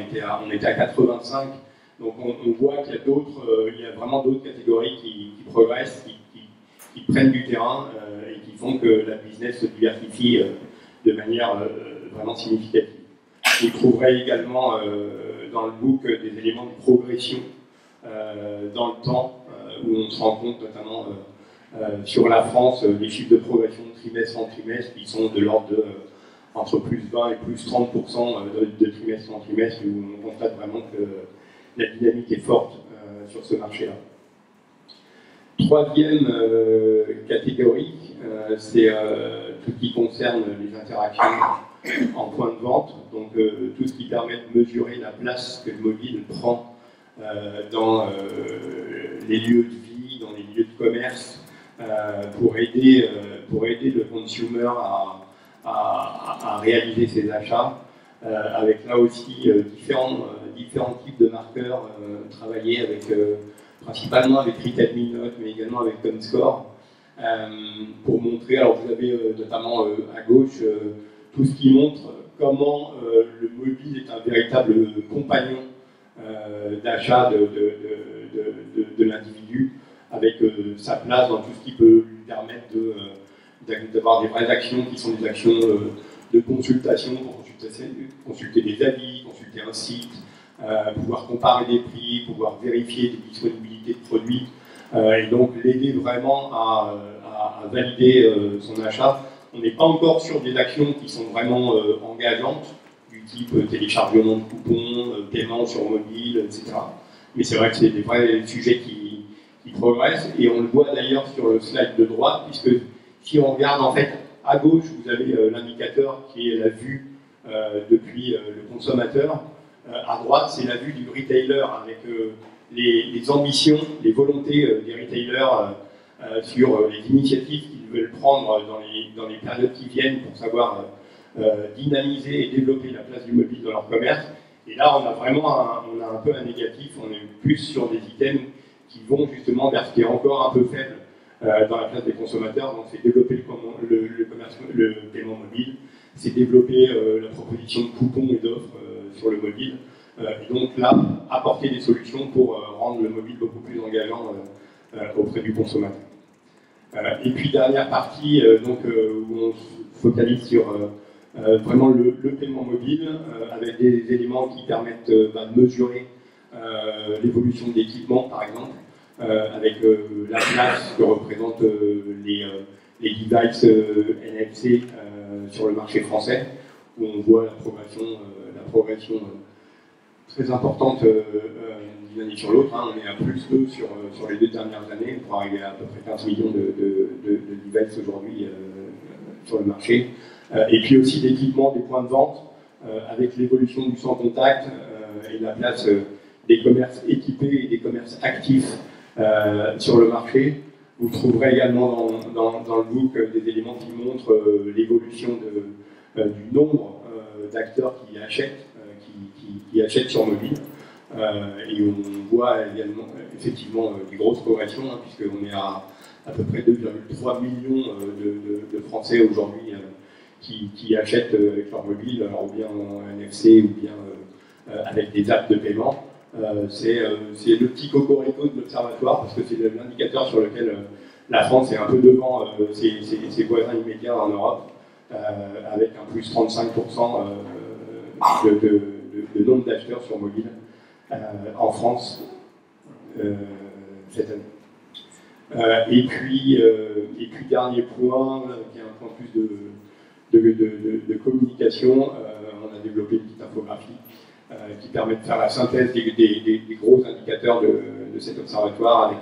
était à 85. Donc on voit qu'il y a vraiment d'autres catégories qui progressent, qui prennent du terrain et qui font que la business se diversifie de manière vraiment significative. Vous trouverez également dans le book des éléments de progression dans le temps, où on se rend compte notamment sur la France des chiffres de progression trimestre en trimestre qui sont de l'ordre de entre plus 20 et plus 30% de trimestre en trimestre, où on constate vraiment que la dynamique est forte sur ce marché-là. Troisième catégorie, c'est tout ce qui concerne les interactions en point de vente, donc tout ce qui permet de mesurer la place que le mobile prend dans les lieux de vie, dans les lieux de commerce, pour aider le consumer à réaliser ses achats, avec là aussi différents types de marqueurs travaillés avec, principalement avec Retail Minute, mais également avec Comscore, pour montrer, alors vous avez notamment à gauche tout ce qui montre comment le mobile est un véritable compagnon d'achat de l'individu, avec sa place dans tout ce qui peut lui permettre d'avoir des vraies actions qui sont des actions de consultation, pour consulter des avis, consulter un site, pouvoir comparer des prix, pouvoir vérifier des disponibilités de produits, et donc l'aider vraiment à valider son achat. On n'est pas encore sur des actions qui sont vraiment engageantes, du type téléchargement de coupons, paiement sur mobile, etc. Mais c'est vrai que c'est des vrais sujets qui progressent, et on le voit d'ailleurs sur le slide de droite, puisque si on regarde en fait à gauche, vous avez l'indicateur qui est la vue depuis le consommateur. À droite, c'est la vue du retailer avec les ambitions, les volontés des retailers sur les initiatives qu'ils veulent prendre dans les périodes qui viennent pour savoir dynamiser et développer la place du mobile dans leur commerce. Et là, on a vraiment un peu un négatif, on est plus sur des items qui vont justement vers ce qui est encore un peu faible dans la place des consommateurs. Donc c'est développer le paiement mobile, c'est développer la proposition de coupons et d'offres sur le mobile. Et donc là, apporter des solutions pour rendre le mobile beaucoup plus engageant auprès du consommateur. Et puis dernière partie, où on se focalise sur vraiment le paiement mobile, avec des éléments qui permettent de mesurer l'évolution de l'équipement, par exemple, avec la place que représentent les devices NFC sur le marché français, où on voit la progression très importante d'une année sur l'autre. On est à plus 2 sur les 2 dernières années, pour arriver à peu près 15 millions de devices aujourd'hui sur le marché. Et puis aussi l'équipement des points de vente, avec l'évolution du sans contact et la place des commerces équipés et des commerces actifs sur le marché. Vous trouverez également dans le book des éléments qui montrent l'évolution du nombre d'acteurs qui achètent sur mobile. Et on voit également effectivement des grosses progressions, puisqu'on est à peu près 2,3 millions de Français aujourd'hui qui achètent avec leur mobile, alors ou bien en NFC ou bien avec des apps de paiement. C'est le petit cocorico de l'Observatoire, parce que c'est l'indicateur sur lequel la France est un peu devant ses voisins immédiats en Europe, avec un plus 35% de nombre d'acheteurs sur mobile en France cette année. Et puis dernier point, qui est un point plus de communication, on a développé une petite infographie qui permet de faire la synthèse des gros indicateurs de cet observatoire, avec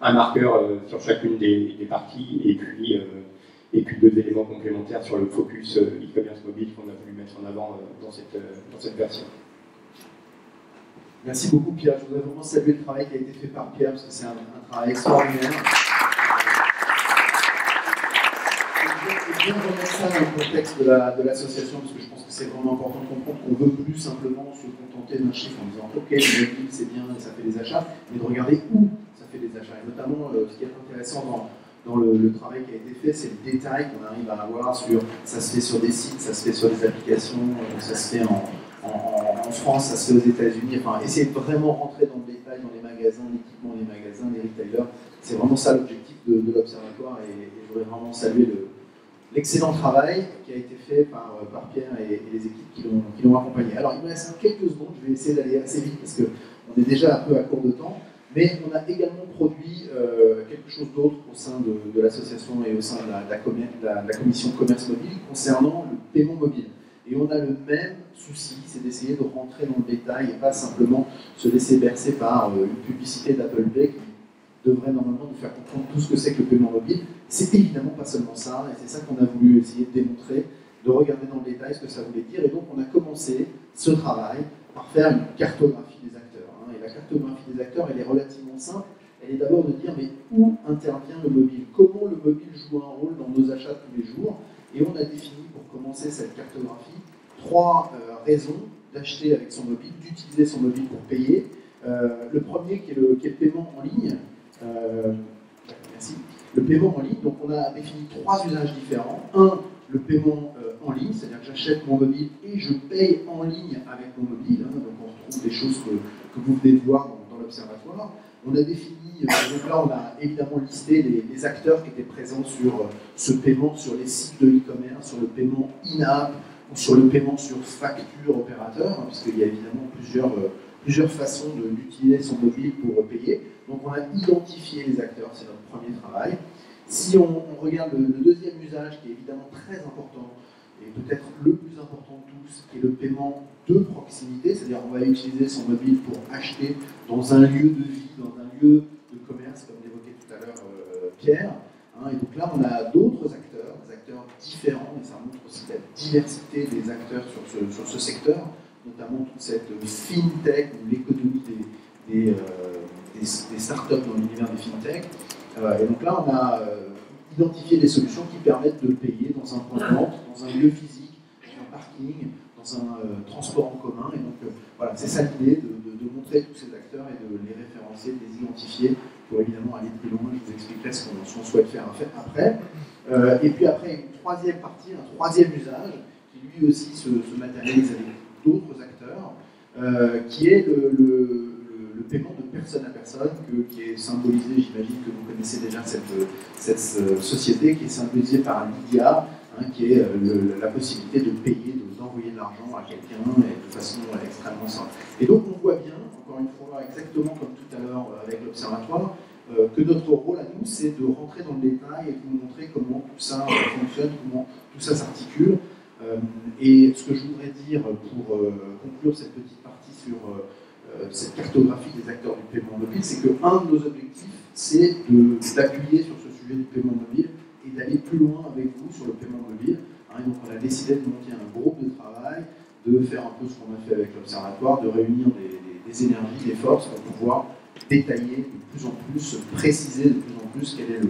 un marqueur sur chacune des parties, et puis 2 éléments complémentaires sur le focus e-commerce mobile qu'on a voulu mettre en avant dans cette version. Merci beaucoup Pierre, je voudrais vraiment saluer le travail qui a été fait par Pierre, parce que c'est un travail extraordinaire. Je viens de remettre ça dans le contexte de l'association, parce que je pense que c'est vraiment important de comprendre qu'on ne veut plus simplement se contenter d'un chiffre en disant ok, le mobile c'est bien, ça fait des achats, mais de regarder où ça fait des achats. Et notamment, ce qui est intéressant dans le travail qui a été fait, c'est le détail qu'on arrive à avoir sur, ça se fait sur des sites, ça se fait sur des applications, ça se fait en France, ça se fait aux États-Unis. Enfin, essayer de vraiment rentrer dans le détail dans les magasins, l'équipement des magasins, les retailers. C'est vraiment ça l'objectif de l'Observatoire, et je voudrais vraiment saluer l'excellent travail qui a été fait par Pierre et les équipes qui l'ont accompagné. Alors, il me reste quelques secondes, je vais essayer d'aller assez vite parce qu'on est déjà un peu à court de temps, mais on a également produit quelque chose d'autre au sein de l'association et au sein de la commission commerce mobile concernant le paiement mobile. Et on a le même souci, c'est d'essayer de rentrer dans le détail et pas simplement se laisser bercer par une publicité d'Apple Pay qui devrait normalement nous faire comprendre tout ce que c'est que le paiement mobile. C'est évidemment pas seulement ça, et c'est ça qu'on a voulu essayer de démontrer, de regarder dans le détail ce que ça voulait dire. Et donc on a commencé ce travail par faire une cartographie des acteurs. Et la cartographie des acteurs, elle est relativement simple. Elle est d'abord de dire, mais où intervient le mobile? Comment le mobile joue un rôle dans nos achats de tous les jours? Et on a défini, pour commencer cette cartographie, 3 raisons d'acheter avec son mobile, d'utiliser son mobile pour payer. Le premier qui est le paiement en ligne. Merci. Le paiement en ligne, donc on a défini 3 usages différents. Un, le paiement en ligne, c'est-à-dire que j'achète mon mobile et je paye en ligne avec mon mobile. Donc on retrouve des choses que vous venez de voir dans l'Observatoire. On a défini, donc là on a évidemment listé les acteurs qui étaient présents sur ce paiement, sur les sites de e-commerce, sur le paiement in-app, ou sur le paiement sur facture opérateur, puisqu'il y a évidemment plusieurs façons d'utiliser son mobile pour payer. Donc on a identifié les acteurs, c'est notre premier travail. Si on regarde le deuxième usage, qui est évidemment très important, et peut-être le plus important de tous, qui est le paiement de proximité, c'est-à-dire on va utiliser son mobile pour acheter dans un lieu de vie, dans un lieu de commerce, comme l'évoquait tout à l'heure Pierre. Et donc là, on a d'autres acteurs, des acteurs différents, et ça montre aussi la diversité des acteurs sur ce secteur, notamment toute cette fintech, ou l'économie des startups dans l'univers des fintech. Et donc là, on a identifié des solutions qui permettent de payer dans un point de vente, dans un lieu physique, dans un parking, dans un transport en commun. Et donc voilà, c'est ça l'idée, de montrer tous ces acteurs et de les référencer, de les identifier pour évidemment aller plus loin. Je vous expliquerai ce qu'on souhaite faire après. Et puis après, une troisième partie, un troisième usage, qui lui aussi se matérialise avec d'autres acteurs, qui est le paiement de personne à personne, qui est symbolisé, j'imagine que vous connaissez déjà cette société, qui est symbolisée par Lydia, qui est la possibilité de payer, d'envoyer de l'argent à quelqu'un de façon extrêmement simple. Et donc on voit bien, encore une fois, exactement comme tout à l'heure avec l'Observatoire, que notre rôle à nous, c'est de rentrer dans le détail et de vous montrer comment tout ça fonctionne, comment tout ça s'articule. Et ce que je voudrais dire pour conclure cette petite partie sur cette cartographie des acteurs du paiement mobile, c'est qu'un de nos objectifs, c'est d'appuyer sur ce sujet du paiement mobile et d'aller plus loin avec vous sur le paiement mobile. Et donc on a décidé de monter un groupe de travail, de faire un peu ce qu'on a fait avec l'Observatoire, de réunir des énergies, des forces pour pouvoir détailler de plus en plus, préciser de plus en plus quel est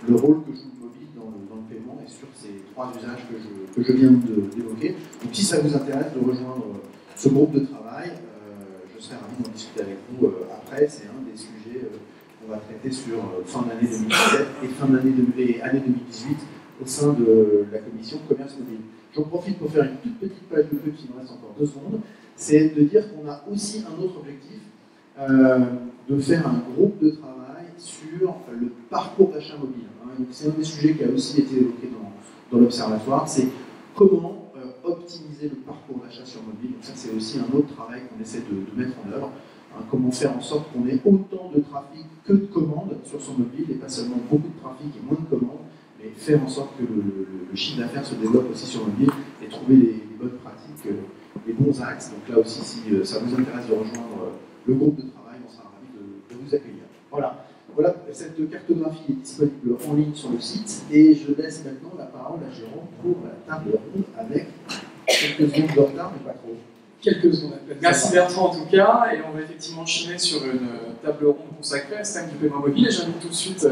le rôle que joue le mobile dans le paiement et sur ces trois usages que je viens d'évoquer. Donc si ça vous intéresse de rejoindre ce groupe de travail, je serais ravi d'en discuter avec vous après. C'est un des sujets qu'on va traiter sur fin d'année 2017 et année 2018 au sein de la commission commerce mobile. J'en profite pour faire une toute petite page de pub, s'il me reste encore 2 secondes. C'est de dire qu'on a aussi un autre objectif, de faire un groupe de travail sur le parcours d'achat mobile. C'est un des sujets qui a aussi été évoqué dans l'Observatoire, c'est comment optimiser le parcours d'achat sur mobile. Donc ça, c'est aussi un autre travail qu'on essaie de mettre en œuvre. Comment faire en sorte qu'on ait autant de trafic que de commandes sur son mobile, et pas seulement beaucoup de trafic et moins de commandes, mais faire en sorte que le chiffre d'affaires se développe aussi sur mobile et trouver les bonnes pratiques, les bons axes. Donc là aussi, si ça vous intéresse de rejoindre le groupe de travail, on sera ravis de vous accueillir. Voilà, cette cartographie est disponible en ligne sur le site, et je laisse maintenant la parole à Jérôme pour la table ronde avec quelques secondes de retard, mais pas trop. Quelques secondes. Merci Bertrand en tout cas, et on va effectivement enchaîner sur une table ronde consacrée à ce thème du paiement mobile, et j'invite tout de suite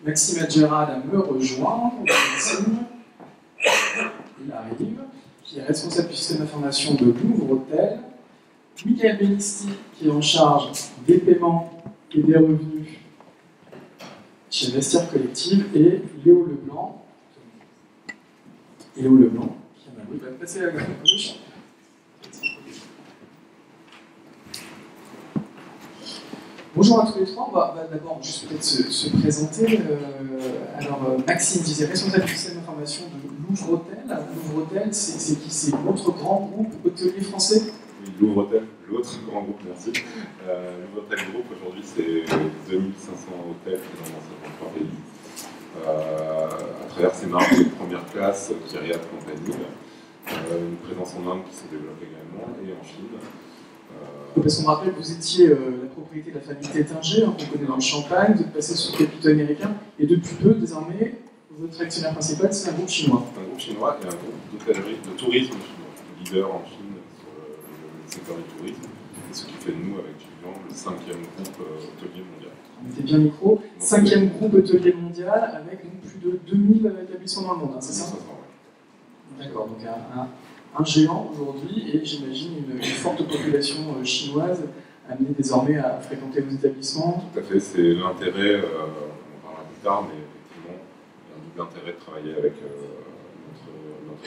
Maxime Adjerad à me rejoindre. Il arrive, qui est responsable du système d'information de Louvre-Hôtel, Michael Benisti, qui est en charge des paiements et des revenus chez Vestiaire Collective, et Léo Leblanc, qui va passer à gauche. Bonjour à tous les trois, on va d'abord juste peut-être se présenter. Alors Maxime disait responsable du système d'information de Louvre-Hôtel. Louvre-Hôtel, c'est qui? C'est votre grand groupe hôtelier français? Oui, Louvre-Hôtel, l'autre grand groupe, merci. Louvre-Hôtel Group, aujourd'hui, c'est 2500 hôtels dans 53 pays. À travers ces marques de première classe, Kyriat Compagnie, une présence en Inde qui se développe également, et en Chine. Parce qu'on rappelle que vous étiez la propriété de la famille Tétinger, qu'on connaît dans le Champagne, vous êtes passé sous le capital américain, et depuis peu, désormais, votre actionnaire principal, c'est un groupe chinois. Un groupe chinois et un groupe d'hôtellerie, de tourisme chinois, leader en Chine sur le secteur du tourisme, et ce qui fait de nous, avec Julien, le 5e groupe hôtelier mondial. Mettez bien le micro. 5e groupe hôtelier mondial, avec donc plus de 2000 établissements dans le monde, c'est ça? D'accord, donc un géant aujourd'hui, et j'imagine une forte population chinoise amenée désormais à fréquenter vos établissements. Tout à fait, c'est l'intérêt, on en parlera plus tard, mais effectivement, il y a un double intérêt de travailler avec notre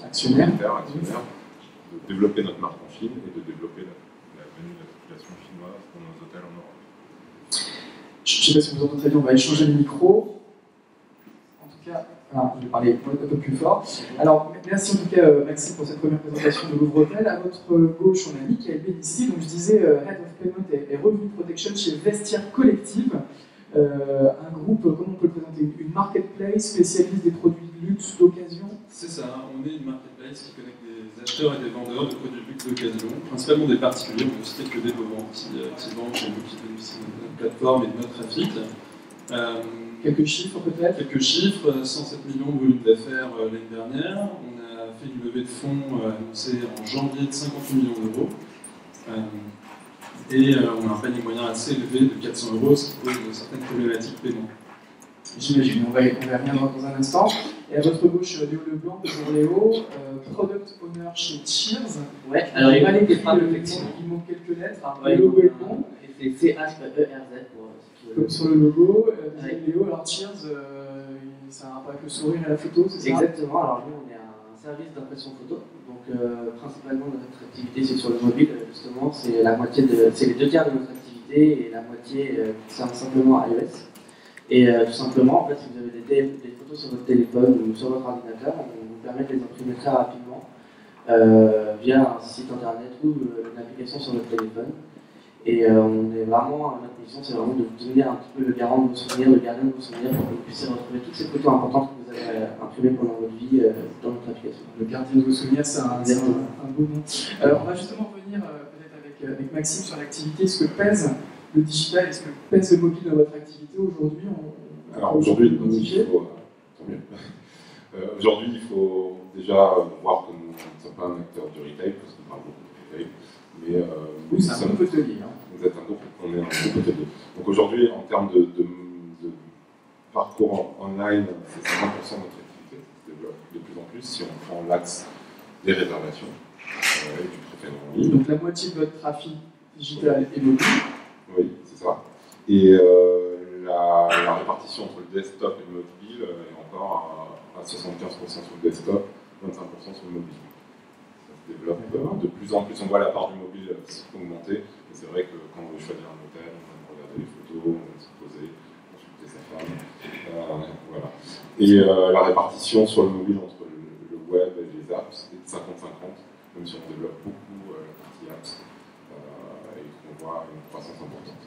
actionnaire, de développer notre marque en Chine et de développer la venue de la population chinoise dans nos hôtels en Europe. Je ne sais pas si vous entendez très bien, on va échanger les micros. En tout cas, Voilà, je vais parler un peu plus fort. Alors, merci en tout cas, Maxime, pour cette première présentation de Louvre-Hôtel. À votre gauche, on a Michael Bellisti, donc je disais Head of Payment et Revenue Protection chez Vestiaire Collective, un groupe, comment on peut le présenter, une marketplace spécialiste des produits de luxe d'occasion. C'est ça, on est une marketplace qui connecte des acheteurs et des vendeurs de produits de luxe d'occasion, principalement des particuliers, on peut citer que des vendeurs qui vendent chez nous, qui bénéficient de notre plateforme et de notre trafic. Quelques chiffres peut-être? Quelques chiffres, 107 millions de volume d'affaires l'année dernière. On a fait une levée de fonds annoncée en janvier de 58 millions d'euros. Et on a un panier moyen assez élevé de 400 euros, ce qui pose certaines problématiques de paiement. J'imagine, on va y revenir dans un instant. Et à votre gauche, Léo Leblanc, bonjour Léo, Product Owner chez Cheers. Ouais, alors il va aller des il manque quelques lettres. Ouais, le logo est bon. C'est CHERZ pour comme sur le logo. Léo, alors Cheers, ça a un rapport avec le sourire et la photo, c'est ça? Exactement, alors nous on est un service d'impression photo, donc principalement notre activité c'est sur le mobile, justement, c'est la moitié c'est les 2 tiers de notre activité et la moitié concerne simplement iOS. Et tout simplement, en fait, si vous avez des photos sur votre téléphone ou sur votre ordinateur, on vous permet de les imprimer très rapidement via un site internet ou une application sur votre téléphone. Et on est vraiment, notre mission, c'est vraiment de devenir un petit peu le garant de vos souvenirs, le gardien de vos souvenirs pour que vous puissiez retrouver toutes ces photos importantes que vous avez imprimées pendant votre vie dans notre application. Le gardien de vos souvenirs, c'est un beau nom. On va justement revenir peut-être avec Maxime sur l'activité, ce que pèse le digital et ce que pèse le mobile dans votre activité aujourd'hui. Alors aujourd'hui, aujourd'hui, il faut déjà voir que nous ne sommes pas un acteur du retail, parce qu'on parle beaucoup de retail. Mais oui, c'est un groupe hôtelier. Vous êtes on est un groupe hôtelier. Donc aujourd'hui, en termes de parcours online, c'est 50% de notre activité. Ça se développe de plus en plus si on prend l'axe des réservations et du préféré en ligne. Donc la moitié de votre trafic digital est mobile. Oui, c'est ça. Et la répartition entre le desktop et le mobile est encore à 75% sur le desktop, 25% sur le mobile. Développe de plus en plus, on voit la part du mobile augmenter, et c'est vrai que quand on veut choisir un hôtel, on va regarder les photos, on va se poser, consulter sa femme, voilà. Et la répartition sur le mobile entre le web et les apps est de 50-50, même si on développe beaucoup la partie apps, et qu'on voit une croissance importante.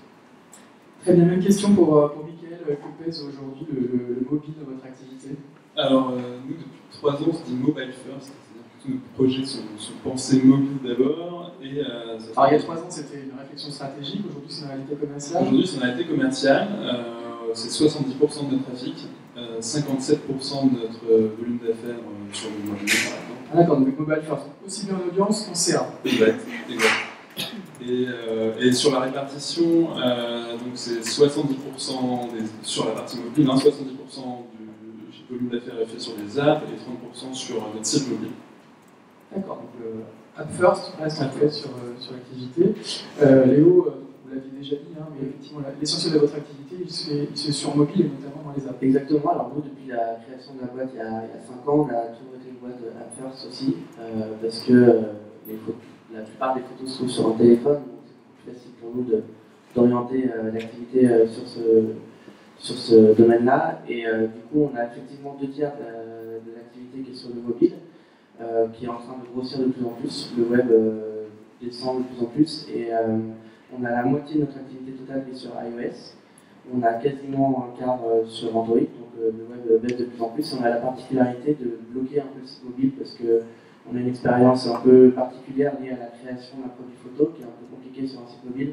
Très bien, même question pour Mickaël, que pèse aujourd'hui le mobile dans votre activité? Alors, nous, depuis 3 ans, on se dit mobile first. Nos projets sont pensés mobiles d'abord. Alors il y a 3 ans, c'était une réflexion stratégique. Aujourd'hui, c'est une réalité commerciale. Aujourd'hui, c'est une réalité commerciale. C'est 70% de notre trafic, 57% de notre volume d'affaires sur le mobile, par exemple. Ah d'accord, donc mobile first, aussi bien en audience qu'en CA. Exact. Et sur la répartition, donc c'est 70% sur la partie mobile, 70% du volume d'affaires est fait sur les apps et 30% sur notre site mobile. D'accord, donc App First reste en fait sur l'activité. Léo, vous l'aviez déjà dit, hein, mais effectivement, l'essentiel de votre activité, il se fait sur mobile et notamment dans les apps. Exactement, alors nous, depuis la création de la boîte il y a 5 ans, on a toujours été une boîte App First aussi, parce que la plupart des photos se trouvent sur un téléphone, donc c'est plus facile pour nous d'orienter l'activité sur ce domaine-là. Et du coup, on a effectivement 2 tiers de l'activité qui est sur le mobile. Qui est en train de grossir de plus en plus, le web descend de plus en plus et on a la moitié de notre activité totale qui est sur iOS, on a quasiment un quart sur Android, donc le web baisse de plus en plus. On a la particularité de bloquer un peu le site mobile parce qu'on a une expérience un peu particulière liée à la création d'un produit photo qui est un peu compliqué sur un site mobile.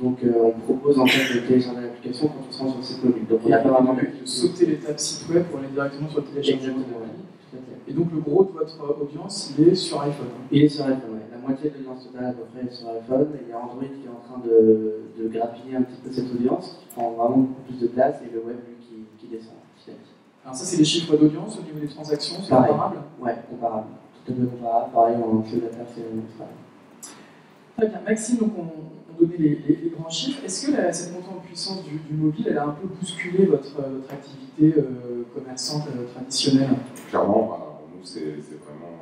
Donc on propose en fait de télécharger l'application quand on se rend sur le site mobile. Donc on n'a pas vraiment de sauter l'étape site web pour aller directement sur le téléchargement. Et donc le gros de votre audience, il est sur iPhone. Il est sur iPhone, oui. La moitié de l'audience totale à peu près est sur iPhone. Et il y a Android qui est en train de grappiller un petit peu cette audience, qui prend vraiment beaucoup plus de place, et le web lui qui descend petit à petit. Alors ça c'est les chiffres d'audience au niveau des transactions, c'est comparable? Oui, comparable. Tout à fait comparable. Pareil, en chiffre d'affaires, c'est pareil. Très bien. Maxime, donc on donnait les grands chiffres. Est-ce que cette montée en puissance du mobile, elle a un peu bousculé votre activité commerçante traditionnelle? Clairement, nous, c'est vraiment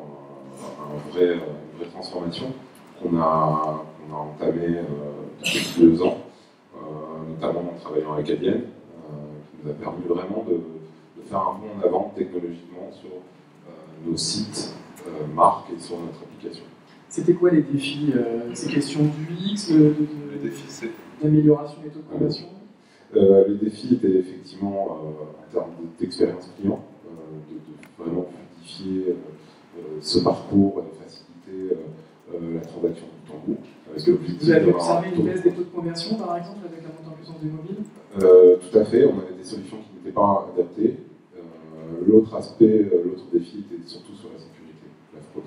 une vraie transformation qu'on a entamée depuis 2 ans, notamment en travaillant avec Adyen, qui nous a permis vraiment de faire un bond en avant technologiquement sur nos sites, marques et sur notre application. C'était quoi les défis? Ces questions d'UX, Les défis, d'amélioration des taux de conversion? les défis étaient effectivement en termes d'expérience client, de vraiment fluidifier ce parcours et faciliter la transaction de bout en bout. Est-ce que vous avez observé une baisse des taux de conversion, par exemple, avec la montée en puissance du mobile? Tout à fait, on avait des solutions qui n'étaient pas adaptées. L'autre aspect, l'autre défi était surtout sur la sécurité, la fraude.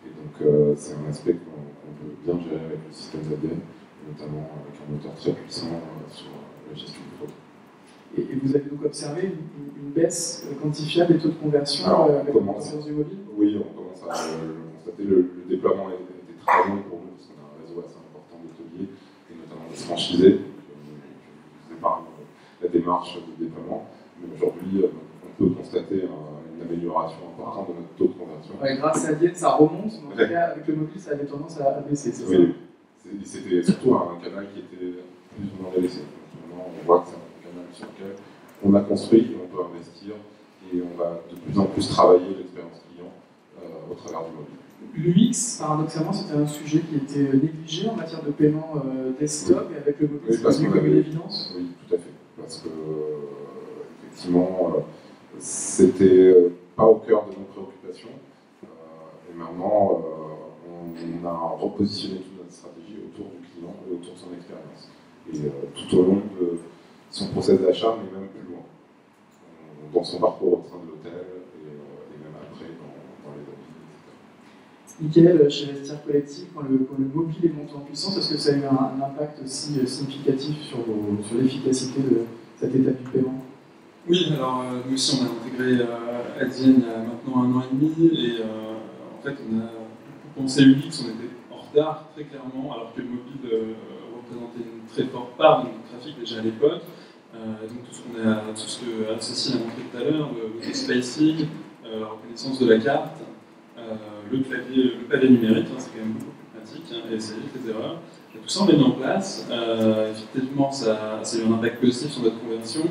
Et donc c'est un aspect qu'on peut bien gérer avec le système ZDN, notamment avec un moteur très puissant sur la gestion de fraude. Et vous avez donc observé une baisse quantifiable des taux de conversion avec la puissance du mobile? Oui, on commence à le constater. Le déploiement était très long pour nous, parce qu'on a un réseau assez important d'hôteliers, et notamment de franchisés. Je vous épargne la démarche de déploiement, mais aujourd'hui, on peut constater une amélioration importante de notre taux de conversion. Ouais, grâce à Diète, ça remonte, mais en tout cas, avec le mobile, ça avait tendance à baisser, c'est ça? Oui, c'était surtout un canal qui était plus ou moins délaissé. Maintenant, on voit que c'est un canal sur lequel on a construit, et on peut investir, et on va de plus en plus travailler l'expérience client au travers du mobile. L'UX, paradoxalement, c'était un sujet qui était négligé en matière de paiement desktop, et avec le mobile, c'est devenu comme une évidence? Oui, tout à fait. Parce que, effectivement, c'était pas au cœur de nos préoccupations. Et maintenant, on a repositionné toute notre stratégie autour du client et autour de son expérience. Et tout au long de son process d'achat, mais même plus loin. Dans son parcours au sein de l'hôtel et même après dans les habits, etc. Michael, chez Vestiaire Collectif, quand le mobile est monté en puissance, est-ce que ça a eu un impact aussi significatif sur l'efficacité de cette étape du paiement? Oui, alors nous aussi on a intégré Adyen il y a maintenant 1 an et demi, et en fait on a pensé UX, on était en retard très clairement, alors que le mobile représentait une très forte part de notre trafic déjà à l'époque. Donc tout ce que Cécile a montré tout à l'heure, le spacing, la reconnaissance de la carte, le pavé numérique, hein, c'est quand même beaucoup plus pratique, et ça évite les erreurs. Et tout ça on l'a mis en place. Effectivement, ça a eu un impact positif sur notre conversion.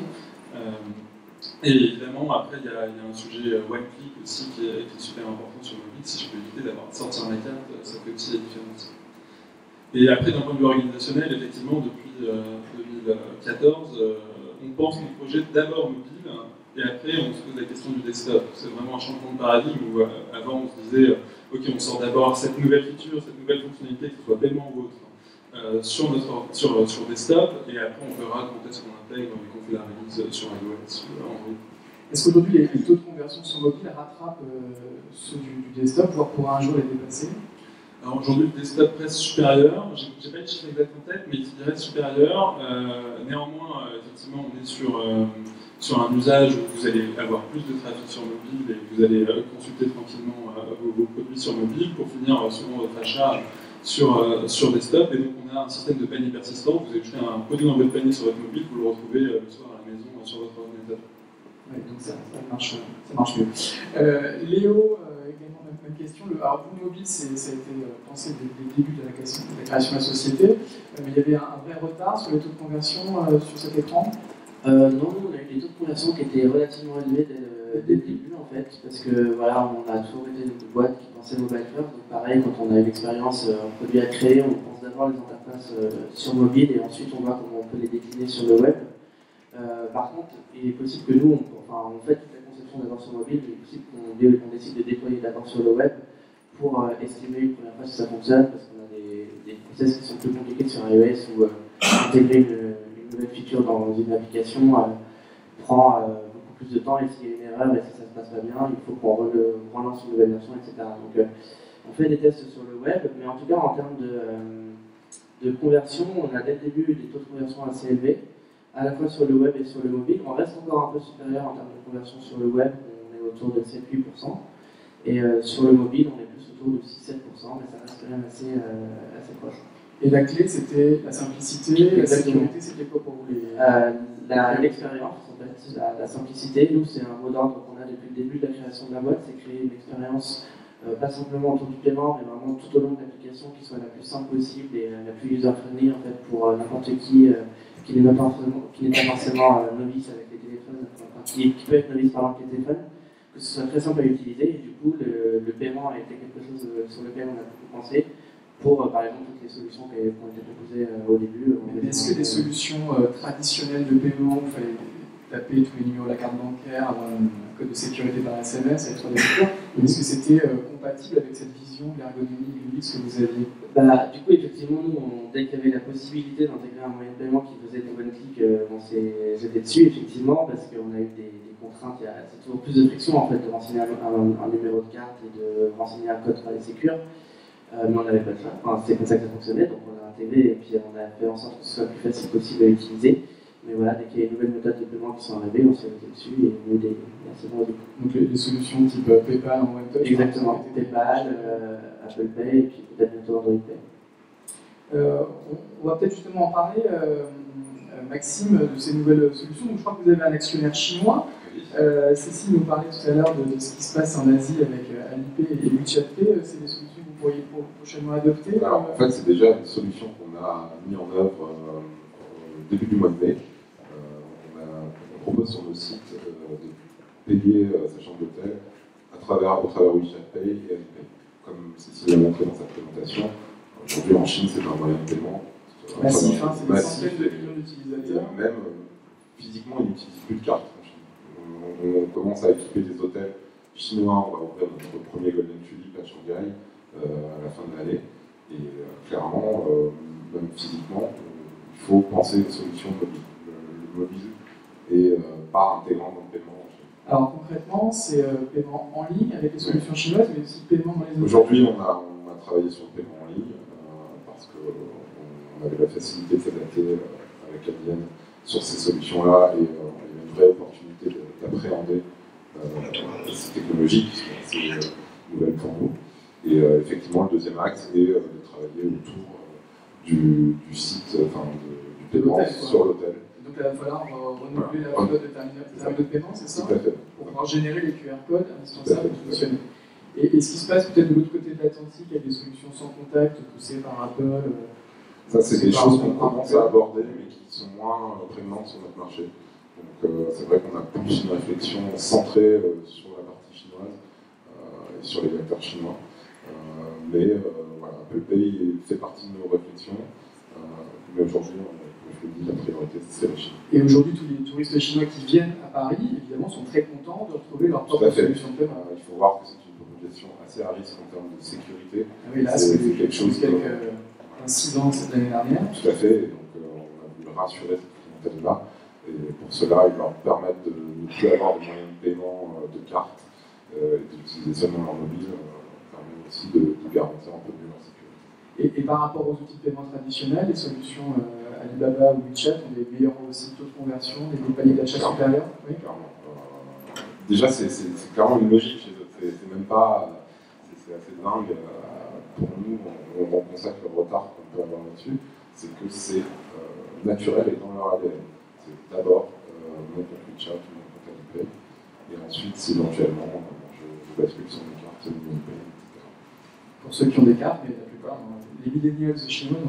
Et évidemment, après, il y a un sujet one click aussi qui est super important sur le mobile. Si je peux éviter d'avoir à sortir ma carte, ça fait aussi la différence. Et après, d'un point de vue organisationnel, effectivement, depuis 2014, on pense nos projets d'abord mobile, et après, on se pose la question du desktop. C'est vraiment un changement de paradigme où avant, on se disait, OK, on sort d'abord cette nouvelle feature, cette nouvelle fonctionnalité, que ce soit paiement ou autre, sur desktop, et après, on verra quand est-ce qu'on intègre et qu'on fait la release sur iOS, sur Android. Est-ce qu'aujourd'hui, les taux de conversion sur mobile rattrapent ceux du desktop, voire pourra un jour les dépasser? Alors aujourd'hui, le desktop reste supérieur. Je n'ai pas le chiffre exact en tête, mais il reste supérieur. Néanmoins, effectivement, on est sur un usage où vous allez avoir plus de trafic sur mobile et vous allez consulter tranquillement vos produits sur mobile pour finir souvent votre achat sur desktop. Et donc, on a un système de panier persistant. Vous achetez un produit dans votre panier sur votre mobile, vous le retrouvez le soir à la maison sur votre ordinateur. Oui, donc ça marche mieux. Léo, également même question. Alors, vous, mobile, ça a été pensé dès le début de la création de la société, mais il y avait un vrai retard sur les taux de conversion sur cet écran? Non, on a eu des taux de conversion qui étaient relativement élevés dès le début, en fait, parce que voilà, on a toujours été une boîte qui pensait mobile first. Donc pareil, quand on a une expérience, un produit à créer, on pense d'abord les interfaces sur mobile et ensuite on voit comment on peut les décliner sur le web. Par contre, il est possible que nous, on fait toute la conception d'abord sur mobile, mais il est possible qu'on décide de déployer d'abord sur le web pour estimer une première fois si ça fonctionne, parce qu'on a des process qui sont plus compliqués que sur iOS où intégrer une nouvelle feature dans une application prend beaucoup plus de temps, et s'il y a une erreur et si ça se passe pas bien, il faut qu'on relance une nouvelle version, etc. Donc on fait des tests sur le web, mais en tout cas en termes de conversion, on a dès le début des taux de conversion assez élevés, à la fois sur le web et sur le mobile. On reste encore un peu supérieur en termes de conversion sur le web, on est autour de 7-8%, et sur le mobile on est plus autour de 6-7%, mais ça reste quand même assez proche. Et la clé, c'était la simplicité, la sécurité, c'était quoi pour vous l'expérience, en fait, la simplicité. Nous, c'est un mot d'ordre qu'on a depuis le début de la création de la boîte, c'est créer une expérience, pas simplement autour du paiement, mais vraiment tout au long de l'application qui soit la plus simple possible et la plus user-friendly, en fait, pour n'importe qui n'est pas forcément novice avec les téléphones, par qui peut être novice par le téléphone, que ce soit très simple à utiliser, et du coup le paiement a été quelque chose sur lequel on a beaucoup pensé pour par exemple toutes les solutions qui ont été proposées au début. Est-ce que des solutions traditionnelles de paiement, il fallait taper tous les numéros de la carte bancaire, avoir un code de sécurité par SMS, avec 3D facteurs, est-ce que c'était compatible avec cette vision de l'ergonomie UX que vous aviez? Du coup, effectivement, nous, dès qu'il y avait la possibilité d'intégrer un moyen de paiement qui faisait des bonnes clics, on s'est jeté dessus, effectivement, parce qu'on a eu des contraintes. C'est toujours plus de friction, en fait, de renseigner un numéro de carte et de renseigner un code par les sécures. Mais on n'avait pas de ça. Enfin, c'est comme ça que ça fonctionnait, donc on l'a intégré et puis on a fait en sorte que ce soit le plus facile possible à utiliser. Mais voilà, dès qu'il y a une nouvelle méthode de paiement qui sont arrivées, on s'est jeté dessus et on a eu des assez bons résultats. Donc les solutions type PayPal en OneTouch? Exactement, PayPal, Apple Pay et puis peut-être bientôt Android Pay. On va peut-être justement en parler, Maxime, de ces nouvelles solutions. Donc, je crois que vous avez un actionnaire chinois. Cécile nous parlait tout à l'heure de ce qui se passe en Asie avec Alipay et WeChat Pay. C'est des solutions que vous pourriez prochainement adopter? Alors, en fait, c'est déjà une solution qu'on a mis en œuvre au début du mois de mai. On propose sur nos sites de payer sa chambre d'hôtel au travers WeChat Pay et Alipay. Comme Cécile l'a montré dans sa présentation, aujourd'hui en Chine, c'est un moyen de paiement massif, hein, c'est des centaines de millions d'utilisateurs. Même physiquement, ils n'utilisent plus de cartes en Chine. On commence à équiper des hôtels chinois, on va ouvrir notre premier Golden Tulip à Shanghai à la fin de l'année. Et clairement, même physiquement, il faut penser une solution mobile. Le mobile et pas intégrant dans le paiement en Chine. Alors concrètement, c'est paiement en ligne avec les solutions chinoises, mais aussi paiement dans les hôtels. Aujourd'hui, on a travaillé sur le paiement en ligne parce qu'on avait la facilité de s'adapter avec Adyen sur ces solutions-là et il y avait une vraie opportunité d'appréhender ces technologies qui sont assez nouvelles pour nous. Et effectivement, le deuxième axe est de travailler autour du site, du paiement sur l'hôtel. Donc là, il va falloir renouveler la flotte de terminaux de paiement, c'est ça? Tout à fait. Pour pouvoir générer les QR codes indispensables pour fonctionner. Et ce qui se passe peut-être de l'autre côté de l'Atlantique avec des solutions sans contact poussées par Apple? Ça, c'est des choses qu'on commence à aborder, mais qui sont moins prégnantes sur notre marché. Donc, c'est vrai qu'on a plus une réflexion centrée sur la partie chinoise et sur les acteurs chinois. Mais voilà, Apple Pay fait partie de nos réflexions. Mais aujourd'hui, je le dis, la priorité, c'est la Chine. Et aujourd'hui, tous les touristes chinois qui viennent à Paris, évidemment, sont très contents de retrouver leur propre solution de paiement. Il faut voir que c'est une population assez à risque en termes de sécurité. Ah oui, là, c'est quelque chose quelques incidents cette année dernière. Tout à fait. Et donc, on a voulu rassurer cette clientèle-là. Et pour cela, ils leur permettent de ne plus avoir de moyens de paiement de carte et d'utiliser seulement leur mobile, permet aussi de garantir un peu mieux leur sécurité. Et par rapport aux outils de paiement traditionnels, les solutions Alibaba ou WeChat ont des meilleurs aussi taux de conversion, des paniers d'achat supérieurs? Oui, clairement. Déjà, c'est clairement une logique chez eux. C'est même pas. C'est assez dingue. Pour nous, on constate le retard qu'on peut avoir là-dessus. C'est que c'est naturel et dans leur ADN. C'est d'abord mon compte WeChat, mon compte Alipay. Et ensuite, si éventuellement, je bascule sur mes cartes Alipay, etc. Pour ceux qui ont des cartes, mais la plupart, les millennials chinois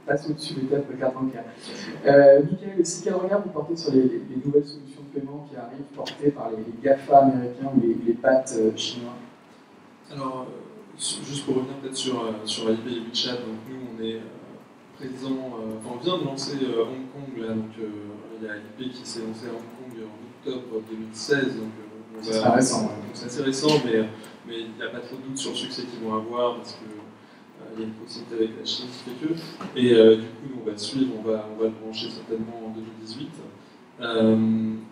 passent au-dessus des tables de cartes bancaires. Michael, si quel regard vous portez sur les nouvelles solutions de paiement qui arrivent portées par les GAFA américains ou les PAT chinois? Alors, juste pour revenir peut-être sur Alipay et WeChat, donc nous on est présent, on vient de lancer Hong Kong, là, donc il y a Alipay qui s'est lancé à Hong Kong en octobre 2016, donc c'est très récent. C'est assez récent, mais il n'y a pas trop de doute sur le succès qu'ils vont avoir parce que il y a une proximité avec la Chine qui fait que. Et du coup, nous, on va le suivre, on va le brancher certainement en 2018.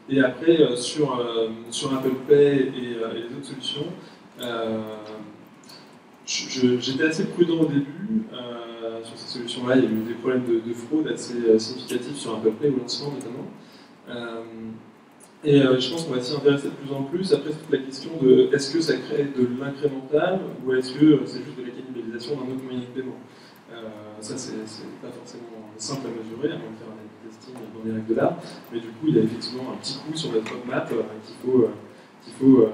Et après, sur Apple Pay et les autres solutions, j'étais assez prudent au début sur ces solutions-là. Il y a eu des problèmes de fraude assez significatifs sur Apple Pay au lancement notamment. Et je pense qu'on va s'y intéresser de plus en plus. Après, c'est toute la question de est-ce que ça crée de l'incrémental ou est-ce que c'est juste de la cannibalisation d'un autre moyen de paiement. Ça, c'est pas forcément simple à mesurer, à moins de faire un testing dans les règles de l'art. Mais du coup, il y a effectivement un petit coup sur notre roadmap qu'il faut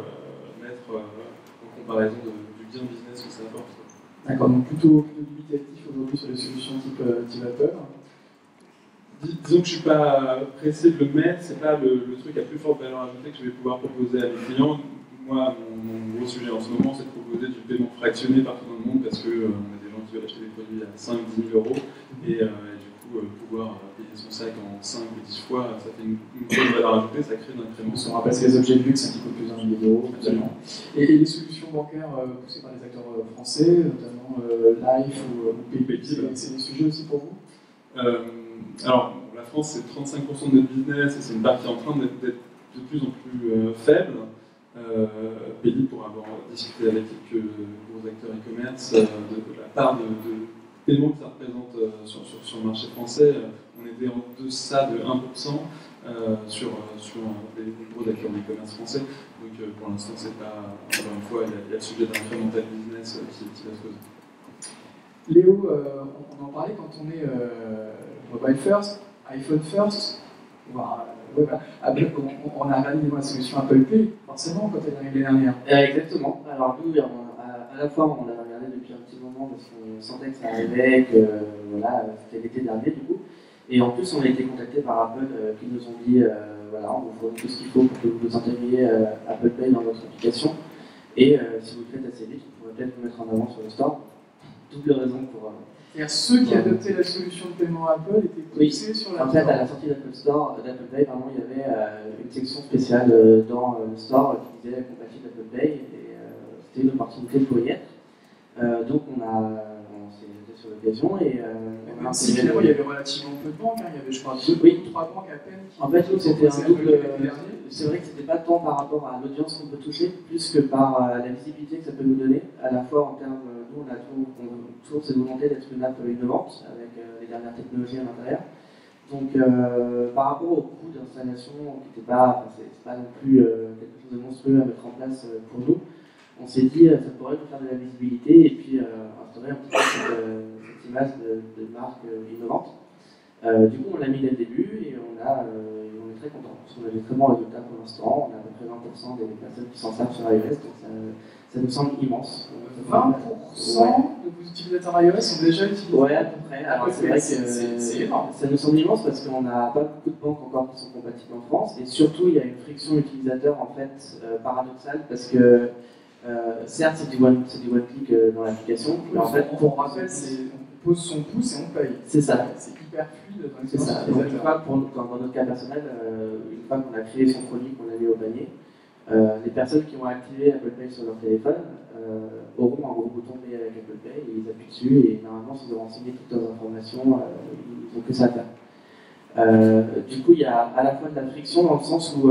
mettre en comparaison du gain business que ça apporte. D'accord, donc plutôt limitatif aujourd'hui sur les solutions type Apple. disons que je ne suis pas pressé de le mettre, c'est pas le truc à plus forte valeur ajoutée que je vais pouvoir proposer à mes clients. Moi, mon gros sujet en ce moment, c'est de proposer du paiement fractionné partout dans le monde parce qu'on a des gens qui veulent acheter des produits à 5-10 000 euros et du coup, pouvoir payer son sac en 5 ou 10 fois, ça fait une grosse valeur ajoutée, ça crée de l'incrément. On rappelle que les objets de luxe, qui coûtent plus d'un millier d'euros. Absolument. Et les solutions bancaires poussées par les acteurs français, notamment Life ou PayPal, c'est des sujets aussi pour vous? Alors, la France, c'est 35% de notre business et c'est une part qui est en train d'être de plus en plus faible. Payly, pour avoir discuté avec quelques gros acteurs e-commerce, de la part de paiement que ça représente sur le marché français, on était en deçà de 1% sur les gros acteurs d'e-commerce français. Donc pour l'instant, c'est pas, encore une fois, il y a le sujet d'incrémental business qui va se poser. Léo, on en parlait quand on est mobile first, iPhone first, voilà. Après, on a regardé la solution Apple Pay, forcément, quand elle est arrivée l'année dernière. Exactement. Alors nous, à la fois, on l'a regardé depuis un petit moment parce qu'on sentait que ça arrivait, que voilà, c'était l'été dernier du coup. Et en plus, on a été contacté par Apple qui nous ont dit voilà, on vous fournit tout ce qu'il faut pour que vous intégriez Apple Pay dans votre application. Et si vous le faites assez vite, on pourrait peut-être vous mettre en avant sur le store. Double raison pour. C'est-à-dire ceux qui adoptaient la solution de paiement Apple étaient poussés sur la. En fait, à la sortie d'Apple Store, d'Apple Pay, pardon, il y avait une section spéciale dans le store qui disait compatible Apple Pay et c'était une opportunité pour y être. Donc on s'est jeté sur l'occasion et même si finalement il y avait relativement peu de banques, hein, il y avait je crois 2 ou 3 banques à peine. En fait, nous c'était un double. C'est vrai que c'était pas tant par rapport à l'audience qu'on peut toucher, plus que par la visibilité que ça peut nous donner, à la fois en termes. Nous, on a toujours cette volonté d'être une app innovante avec les dernières technologies à l'intérieur. Donc, par rapport au coût d'installation, qui n'était pas, c'est pas non plus quelque chose de monstrueux à mettre en place pour nous, on s'est dit ça pourrait nous faire de la visibilité et puis instaurer un petit peu cette image de marque innovante. Du coup, on l'a mis dès le début et on est très content parce qu'on a des très bons résultats pour l'instant. On a à peu près 20% des personnes qui s'en servent sur iOS, donc ça nous semble immense. 20% de vos utilisateurs iOS sont déjà utilisés? Ouais, à peu près. Alors, c'est vrai que c'est énorme. Ça nous semble immense parce qu'on n'a pas beaucoup de banques encore qui sont compatibles en France et surtout, il y a une friction utilisateur en fait paradoxale parce que certes, c'est du one click dans l'application, mais en fait, pour rappel, on pose son pouce et on paye. C'est ça. C'est hyper fluide. C'est ça. Donc, une fois, dans notre cas personnel, une fois qu'on a créé son produit, qu'on l'a mis au panier, les personnes qui ont activé Apple Pay sur leur téléphone auront un gros bouton Pay avec Apple Pay, et ils appuient dessus et normalement, s'ils ont renseigné toutes leurs informations, ils n'ont que ça à faire. Du coup, il y a à la fois de la friction dans le sens où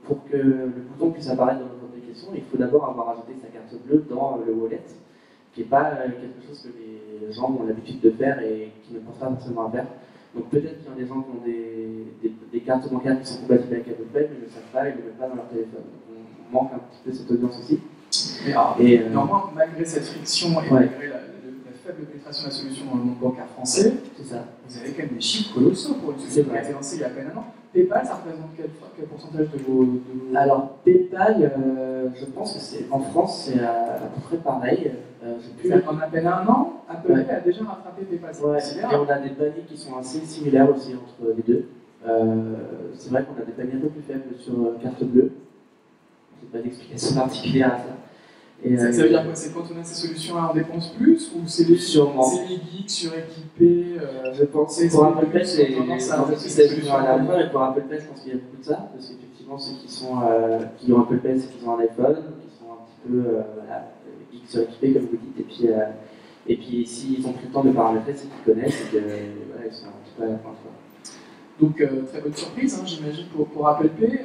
pour que le bouton puisse apparaître dans notre application, il faut d'abord avoir ajouté sa carte bleue dans le wallet, qui n'est pas quelque chose que les gens ont l'habitude de faire et qui ne pensent pas forcément à faire. Donc peut-être qu'il y a des gens qui ont des cartes bancaires qui sont compatibles avec Apple Pay, mais ne le savent pas et ne le mettent pas dans leur téléphone. Donc on manque un petit peu cette audience aussi. Néanmoins, malgré cette friction et malgré la faible pénétration de la solution dans le monde bancaire français, ça. Vous avez quand même des chiffres colossaux pour une solution qui a été lancée il y a à peine un an. PayPal, ça représente quel pourcentage de vos... Alors, PayPal, je pense que en France, c'est à peu près pareil. En à peine un an, Apple Pay a déjà rattrapé PayPal. Et on a des paniers qui sont assez similaires aussi entre les deux. C'est vrai qu'on a des paniers un peu plus faibles sur carte bleue. Je n'ai pas d'explication particulière à ça. Et ça veut dire quoi? C'est quand on a ces solutions-là, on dépense plus? Ou c'est les geeks suréquipés? Je pense que pour Apple Pay, c'est solutions à la fin, et pour Apple Pay, je pense qu'il y a beaucoup de ça, parce qu'effectivement, ceux qui ont Apple Pay, c'est qu'ils ont un iPhone, qui sont un petit peu geeks suréquipés, comme vous dites, et puis s'ils ont pris le temps de paramétrer, c'est qu'ils connaissent, et qu'ils sont un petit peu à la fin. Donc, très bonne surprise, hein, j'imagine, pour Apple Pay.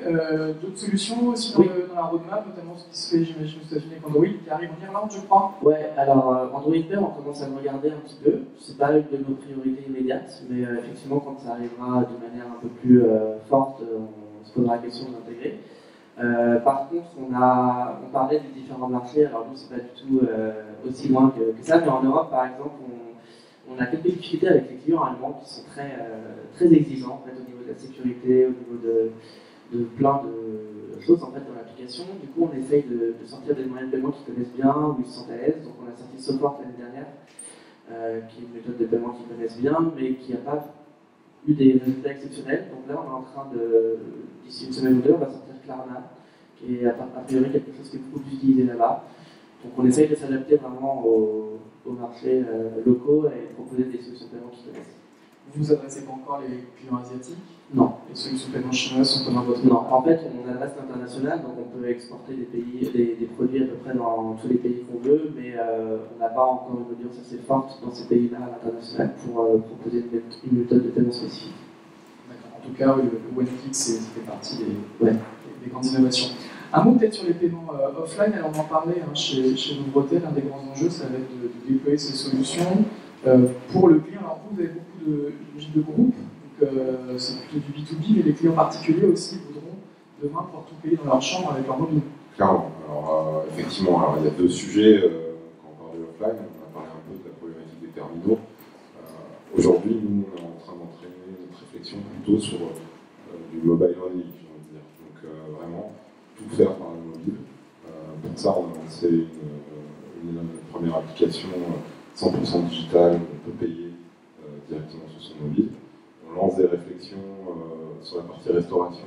D'autres solutions aussi dans la roadmap, notamment ce qui se fait, j'imagine, aux États-Unis avec Android, qui arrive en Irlande, je crois. Ouais, alors Android Pay, on commence à le regarder un petit peu. C'est pas une de nos priorités immédiates, mais effectivement, quand ça arrivera de manière un peu plus forte, on se posera la question de l'intégrer. Par contre, on parlait des différents marchés, alors nous, c'est pas du tout aussi loin que ça, mais en Europe, par exemple, on a quelques difficultés avec les clients allemands qui sont très exigeants en fait, au niveau de la sécurité, au niveau de plein de choses en fait, dans l'application. Du coup, on essaye de sortir des moyens de paiement qu'ils connaissent bien, où ils se sentent à l'aise. Donc, on a sorti Support l'année dernière, qui est une méthode de paiement qu'ils connaissent bien, mais qui n'a pas eu des résultats exceptionnels. Donc là, on est en train de, d'ici une semaine ou deux, on va sortir Klarna, qui est a priori quelque chose qui est beaucoup plus utilisé là-bas. Donc on essaye de s'adapter vraiment aux marchés locaux et proposer des solutions de paiement qui connaissent. Vous vous adressez pas encore les clients asiatiques? Non. Les solutions de paiement chinoises sont dans votre... Non, en fait, on adresse l'international, donc on peut exporter des produits à peu près dans tous les pays qu'on veut, mais on n'a pas encore une audience assez forte dans ces pays-là à l'international pour proposer une méthode de paiement spécifique. D'accord. En tout cas, le OneClick, fait partie des grandes innovations. Un mot peut-être sur les paiements offline, alors on en parlait chez Louvretel, l'un des grands enjeux, ça va être de déployer ces solutions pour le client. Alors vous avez beaucoup de groupes, donc c'est plutôt du B2B, mais les clients particuliers aussi voudront demain pouvoir tout payer dans leur chambre avec leur mobile. Clairement. Alors effectivement, alors, il y a deux sujets. Quand on parle de l'offline, on a parlé un peu de la problématique des terminaux. Aujourd'hui, nous, on est en train d'entraîner notre réflexion plutôt sur du mobile only, j'ai envie de dire. Donc vraiment, tout faire par le mobile. Pour ça, on a lancé une première application 100% digitale, on peut payer directement sur son mobile. On lance des réflexions sur la partie restauration,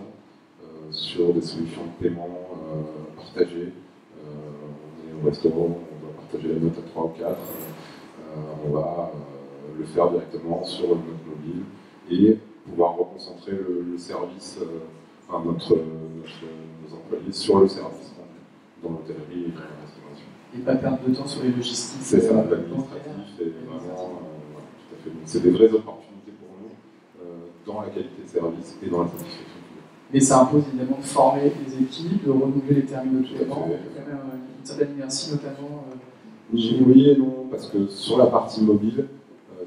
sur des solutions de paiement partagées. On est au restaurant, on doit partager la note à 3 ou 4. On va le faire directement sur notre mobile et pouvoir reconcentrer le service, nos employés sur le service dans l'hôtellerie et dans la restauration. Et pas perdre de temps sur les logistiques. C'est ça, l'administratif, et vraiment, tout à fait. Donc c'est des vraies opportunités pour nous dans la qualité de service et dans la satisfaction client. Mais ça impose évidemment de former les équipes, de renouveler les terminaux tout le temps. Il y a quand même une certaine inertie, notamment. Oui et non, parce que sur la partie mobile,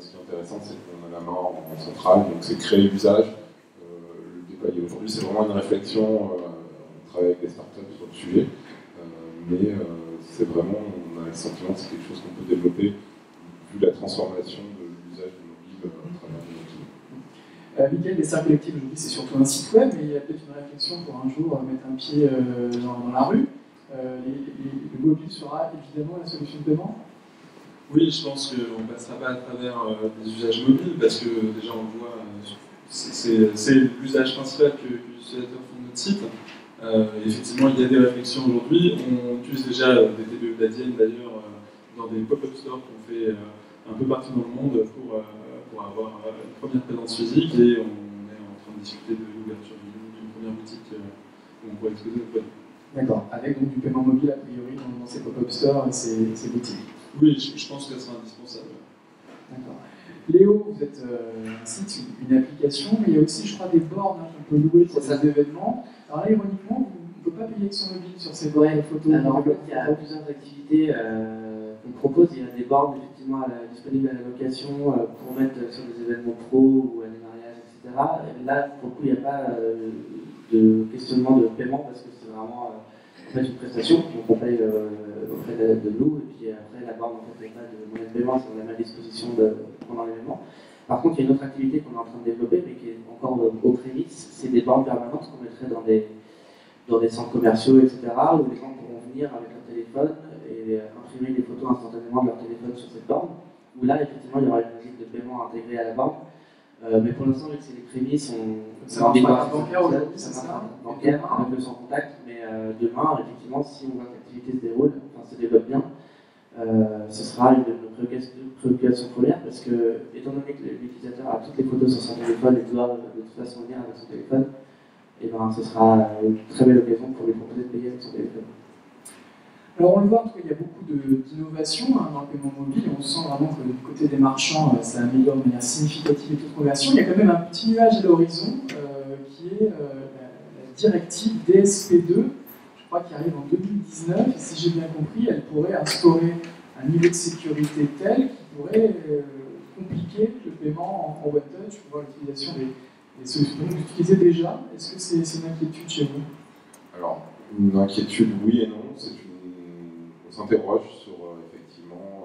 ce qui est intéressant, c'est qu'on a la main en centrale, donc c'est créer l'usage, le déployer. Aujourd'hui, c'est vraiment une réflexion, on travaille avec des startups sur le sujet, mais c'est vraiment, on a le sentiment que c'est quelque chose qu'on peut développer vu la transformation de l'usage du mobile à travers le mobile. Mickaël, les Cercles Collectifs, aujourd'hui, c'est surtout un site web, mais il y a peut-être une réflexion pour un jour mettre un pied dans la rue. Le mobile sera évidemment la solution de paiement? Oui, je pense qu'on ne passera pas à travers des usages mobiles, parce que déjà on le voit, c'est l'usage principal que les utilisateurs font de notre site. Effectivement, il y a des réflexions aujourd'hui. On utilise déjà des TPE d'Adienne d'ailleurs dans des pop-up stores qu'on fait un peu partout dans le monde pour avoir une première présence physique, et on est en train de discuter de l'ouverture d'une première boutique où on pourrait exposer notre produit. D'accord, avec donc du paiement mobile a priori dans ces pop-up stores et ces boutiques. Oui, je pense que ça sera indispensable. D'accord. Léo, vous êtes un site, une application, mais il y a aussi, je crois, des bornes qu'on peut louer pour des événements. Alors là, ironiquement, on ne peut pas payer avec son mobile sur ces bornes de photos. Alors en fait, il y a plusieurs activités qu'on propose. Il y a des bornes effectivement disponibles à la location pour mettre sur des événements pro ou à des mariages, etc. Et là, pour le coup, il n'y a pas de questionnement de paiement, parce que c'est vraiment en fait une prestation. Donc on paye auprès de nous, et puis après la borne, en fait, il n'y a pas de moyen de paiement, c'est on la met à disposition pendant l'événement. Par contre, il y a une autre activité qu'on est en train de développer, mais qui est encore au prémices, c'est des bornes permanentes qu'on mettrait dans des centres commerciaux, etc., où les gens pourront venir avec leur téléphone et imprimer des photos instantanément de leur téléphone sur cette borne, où là, effectivement, il y aura une logique de paiement intégrée à la borne. Mais pour l'instant, vu que c'est les prémices, ça marche pas bancaire aujourd'hui, c'est ça? Bancaire, avec le sans contact, mais demain, effectivement, si on voit que l'activité se déroule, se développe bien, ce sera une préoccupation première, parce que, étant donné que l'utilisateur a toutes les photos sur son téléphone et doit de toute façon venir avec son téléphone, et ben, ce sera une très belle occasion pour lui proposer de payer avec son téléphone. Alors on le voit, il y a beaucoup d'innovations dans le paiement mobile, et on sent vraiment que du côté des marchands, ça améliore de manière significative les taux de conversion. Il y a quand même un petit nuage à l'horizon, qui est la directive DSP2, je crois qu'il arrive en 2019, et si j'ai bien compris, elle pourrait instaurer un niveau de sécurité tel qui pourrait compliquer le paiement en one touch, pour l'utilisation des solutions que vous utilisez déjà. Est-ce que c'est une inquiétude chez vous? Alors, une inquiétude, oui et non. On s'interroge sur effectivement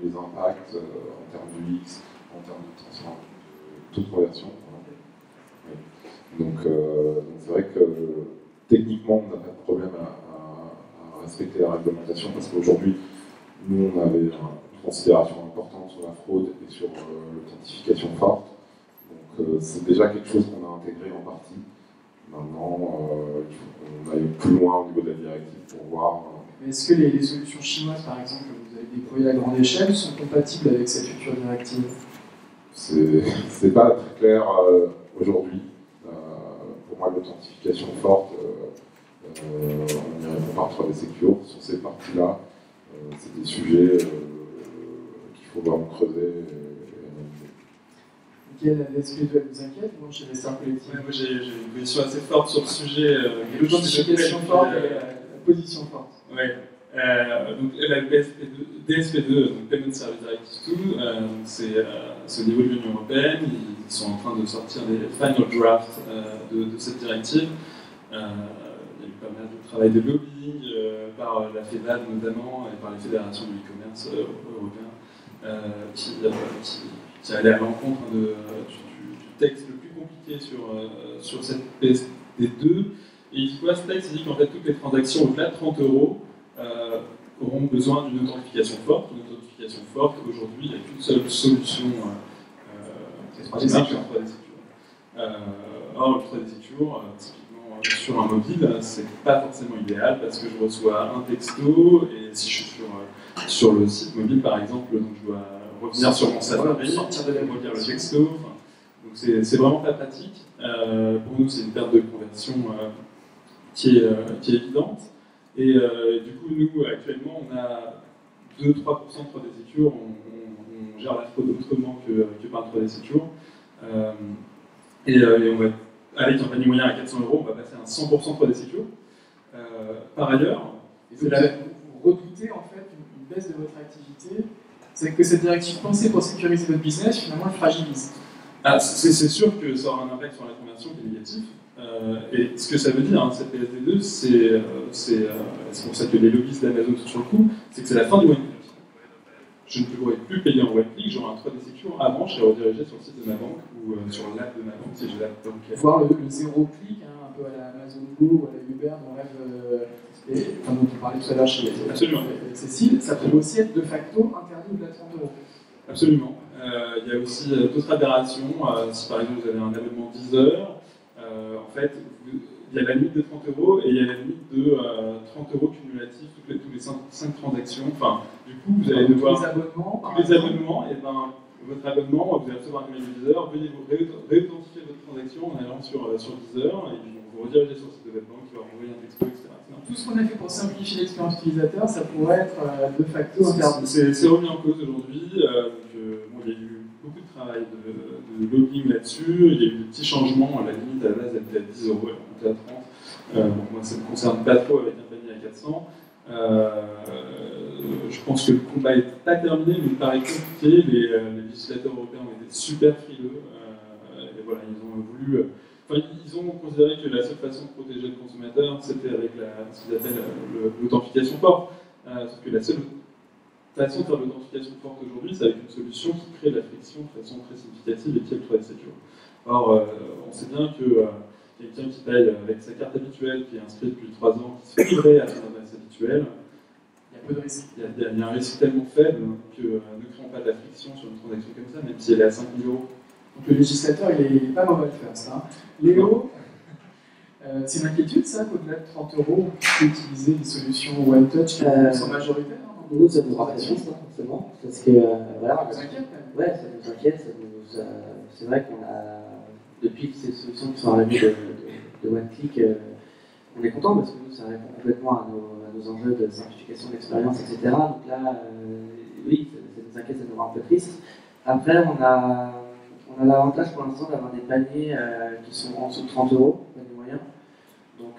les impacts en termes de UX, en termes de transfert, de taux de conversion. Oui. Donc c'est vrai que techniquement, on n'a pas de problème à respecter la réglementation, parce qu'aujourd'hui, nous, on avait une considération importante sur la fraude et sur l'authentification forte. Donc c'est déjà quelque chose qu'on a intégré en partie. Maintenant, il faut qu'on aille plus loin au niveau de la directive pour voir. Mais est-ce que les solutions chinoises, par exemple, que vous avez déployées à grande échelle, sont compatibles avec cette future directive? C'est pas très clair aujourd'hui. Pour moi, l'authentification forte, on y répond par 3D Secure. Sur ces parties-là, c'est des sujets qu'il faut vraiment creuser et analyser. Quelle SPE vous inquiète, moi, chez Vestiaire Collectif? Moi, j'ai une position assez forte sur le sujet. L'authentification forte et la position forte. Oui. Donc la DSP2, donc Payment Service Directive 2, c'est au niveau de l'Union Européenne. Ils sont en train de sortir des final drafts de cette directive. Il y a eu pas mal de travail de lobbying par la FEDAD notamment et par les fédérations de l'e-commerce européen qui allaient à l'encontre du texte le plus compliqué sur cette PSD2. Et il dit quoi, ce texte? Il dit qu'en fait toutes les transactions au-delà de 30 € auront besoin d'une authentification forte. Une authentification forte, aujourd'hui, il n'y a qu'une seule solution qui marche, le 3D Secure. Or, le 3D Secure, typiquement sur un mobile, c'est pas forcément idéal parce que je reçois un texto et si je suis sur le site mobile, par exemple, donc je dois revenir sur mon Safari, relire le texto. Donc c'est vraiment pas pratique. Pour nous, c'est une perte de conversion qui est évidente. Et du coup, nous, actuellement, on a 2-3% de 3D Secure, on gère la fraude autrement que par 3D Secure. Et on va, avec un panier moyen à 400 €, on va passer à un 100% 3D Secure. Par ailleurs, vous redoutez en fait une baisse de votre activité, c'est que cette directive pensée pour sécuriser votre business, finalement, elle fragilise. C'est sûr que ça aura un impact sur la conversion qui est négatif. Et ce que ça veut dire, cette PSD2, c'est pour ça que les lobbyistes d'Amazon sont sur le coup, c'est que c'est la fin du one-click. Je ne pourrai plus payer en one-click, j'aurai un 3D Secure. Avant, je serais redirigé sur le site de ma banque ou sur l'app de ma banque si j'ai l'app bancaire. Voir le zéro-clic, un peu à la Amazon Go ou à la Uber, dont dont on parlait tout à l'heure chez Cécile, ça peut aussi être de facto interdit au-delà de 30 €. Absolument. Il y a aussi d'autres aberrations. Si par exemple vous avez un abonnement 10 heures, en fait, il y a la limite de 30 € et il y a la limite de 30 € cumulatifs tous les 5 transactions. Enfin, du coup, vous allez devoir. Tous les abonnements, et ben, votre abonnement, vous allez recevoir un email de 10 heures, veuillez vous réauthentifier votre transaction en allant sur 10 heures, et puis vous redirigez sur le site de votre banque qui va envoyer un texto, etc. Tout ce qu'on a fait pour simplifier l'expérience utilisateur, ça pourrait être de facto interdit. C'est remis en cause aujourd'hui. Il y a eu beaucoup de travail de lobbying là-dessus. Il y a eu des petits changements. La limite à la base elle était à 10 €, elle est montée à 30. Moi, ça ne me concerne pas trop avec un panier à 400. Je pense que le combat n'est pas terminé, mais il paraît compliqué. Les législateurs européens ont été super frileux. Et voilà, ils ont voulu. Ils ont considéré que la seule façon de protéger le consommateur, c'était avec ce qu'ils appellent l'authentification forte. Sauf que la seule façon de faire l'authentification forte aujourd'hui, c'est avec une solution qui crée de la friction de façon très significative et qui est le 3D Secure. Or, on sait bien que quelqu'un qui paye avec sa carte habituelle, qui est inscrit depuis 3 ans, qui se fait livrer à son adresse habituelle, il y a peu de risque. Il y a un risque tellement faible que ne créons pas de la friction sur une transaction comme ça, même si elle est à 5 000 €. Donc le législateur, il est pas mauvais à le faire, ça. Léo, c'est une inquiétude, ça, qu'au-delà de 30 €, on puisse utiliser des solutions one-touch qui sont majoritaires? Nous, ça nous rappelle juste, forcément, parce que, voilà. Ça vous inquiète, quand même? Ouais, ça nous inquiète, c'est vrai qu'on a, depuis que ces solutions qui sont arrivées de one-click, on est content parce que nous, ça répond complètement à nos enjeux de simplification de l'expérience, etc. Donc là, oui, ça nous inquiète, ça nous rend un peu triste. Après, on a l'avantage pour l'instant d'avoir des paniers qui sont en dessous de 30 €, paniers moyens. Donc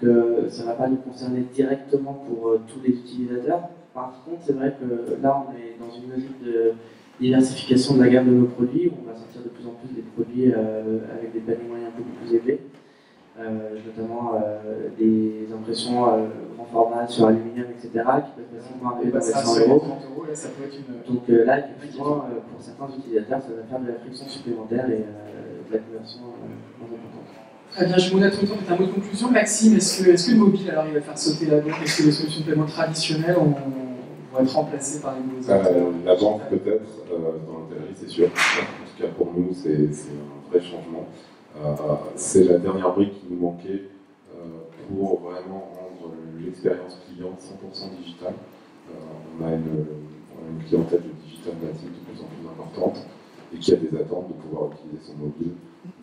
ça ne va pas nous concerner directement pour tous les utilisateurs. Par contre, c'est vrai que là, on est dans une logique de diversification de la gamme de nos produits, où on va sortir de plus en plus des produits avec des paniers moyens beaucoup plus élevés, notamment des impressions grand format sur aluminium, etc., qui peuvent facilement arriver dans les 100 €. Là, ça peut être une... Donc là, effectivement, pour certains utilisateurs, ça va faire de la friction supplémentaire et de la conversion moins importante. Très bien, je vous donne tout un mot de conclusion. Maxime, est-ce que le mobile, alors, il va faire sauter la banque? Est-ce que les solutions de paiement traditionnelles vont être remplacées par les nouveaux acteurs? La banque peut-être, dans l'hôtellerie, c'est sûr. En tout cas, pour nous, c'est un vrai changement. C'est la dernière brique qui nous manquait pour vraiment rendre l'expérience client 100% digitale. On a une clientèle de digital native de plus en plus importante et qui a des attentes de pouvoir utiliser son mobile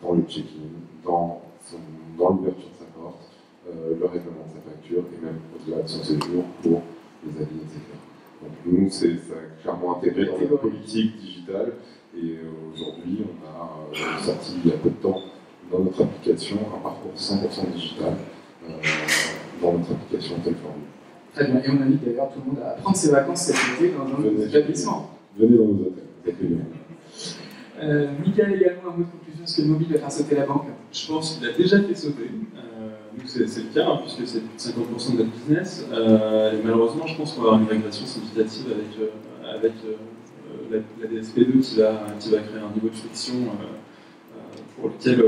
dans le check-in, dans l'ouverture de sa porte, le règlement de sa facture et même au-delà de son séjour pour les avis, etc. Donc nous, ça a clairement intégré dans notre politique digitale et aujourd'hui, on a sorti il y a peu de temps dans notre application un parcours 100% digital dans notre application Telform. Très bien, et on invite d'ailleurs tout le monde à prendre ses vacances cet été dans un de nos établissements. Venez dans nos hôtels, Michael, également un mot de conclusion, est-ce que le mobile va faire sauter la banque? Je pense qu'il a déjà fait sauter. Nous, c'est le cas, hein, puisque c'est plus de 50% de notre business. Et malheureusement, je pense qu'on va avoir une régression significative avec la DSP2 qui va créer un niveau de friction pour lequel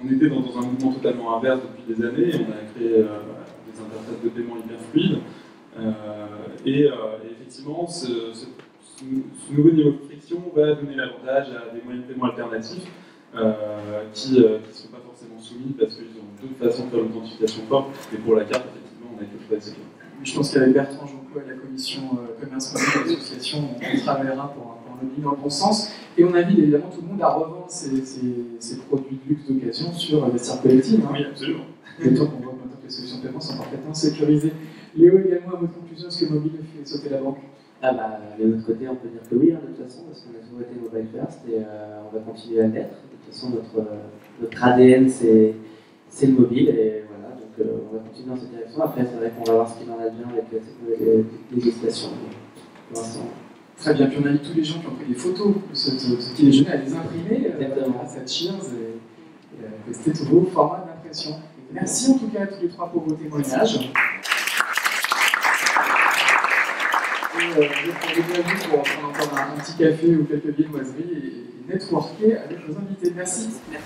on était dans un mouvement totalement inverse depuis des années. On a créé des interfaces de paiement hyper fluides. Et effectivement, ce nouveau niveau de friction va donner l'avantage à des moyens de paiement alternatifs qui ne sont pas forcément soumis parce qu'ils ont d'autres façons de faire l'authentification forte. Et pour la carte, effectivement, on a quelque chose d'assez bien. Je pense qu'avec Bertrand Jonco et la commission commerce mobile de l'association, on travaillera pour un mobile dans le bon sens. Et on invite évidemment tout le monde à revendre ces produits de luxe d'occasion sur Vestiaire Collective. Hein. Oui, absolument. D'autant qu'on voit maintenant que les solutions de paiement sont parfaitement sécurisées. Léo, également, à votre conclusion, est-ce que le mobile fait sauter la banque? De notre côté, on peut dire que oui, hein, de toute façon, parce qu'on a toujours été mobile first et on va continuer à l'être. De toute façon, notre ADN, c'est le mobile et voilà, donc on va continuer dans cette direction. Après, c'est vrai qu'on va voir ce qu'il en advient avec cette nouvelle législation. Pour l'instant. Très bien, puis on invite tous les gens qui ont pris des photos de ce petit déjeuner à les imprimer grâce à Cheers et à tester tous vos formats d'impression. Merci en tout cas à tous les trois pour vos témoignages. Et je vais à vous pour prendre encore un petit café ou quelques viennoiseries et networker avec nos invités. Merci. Merci.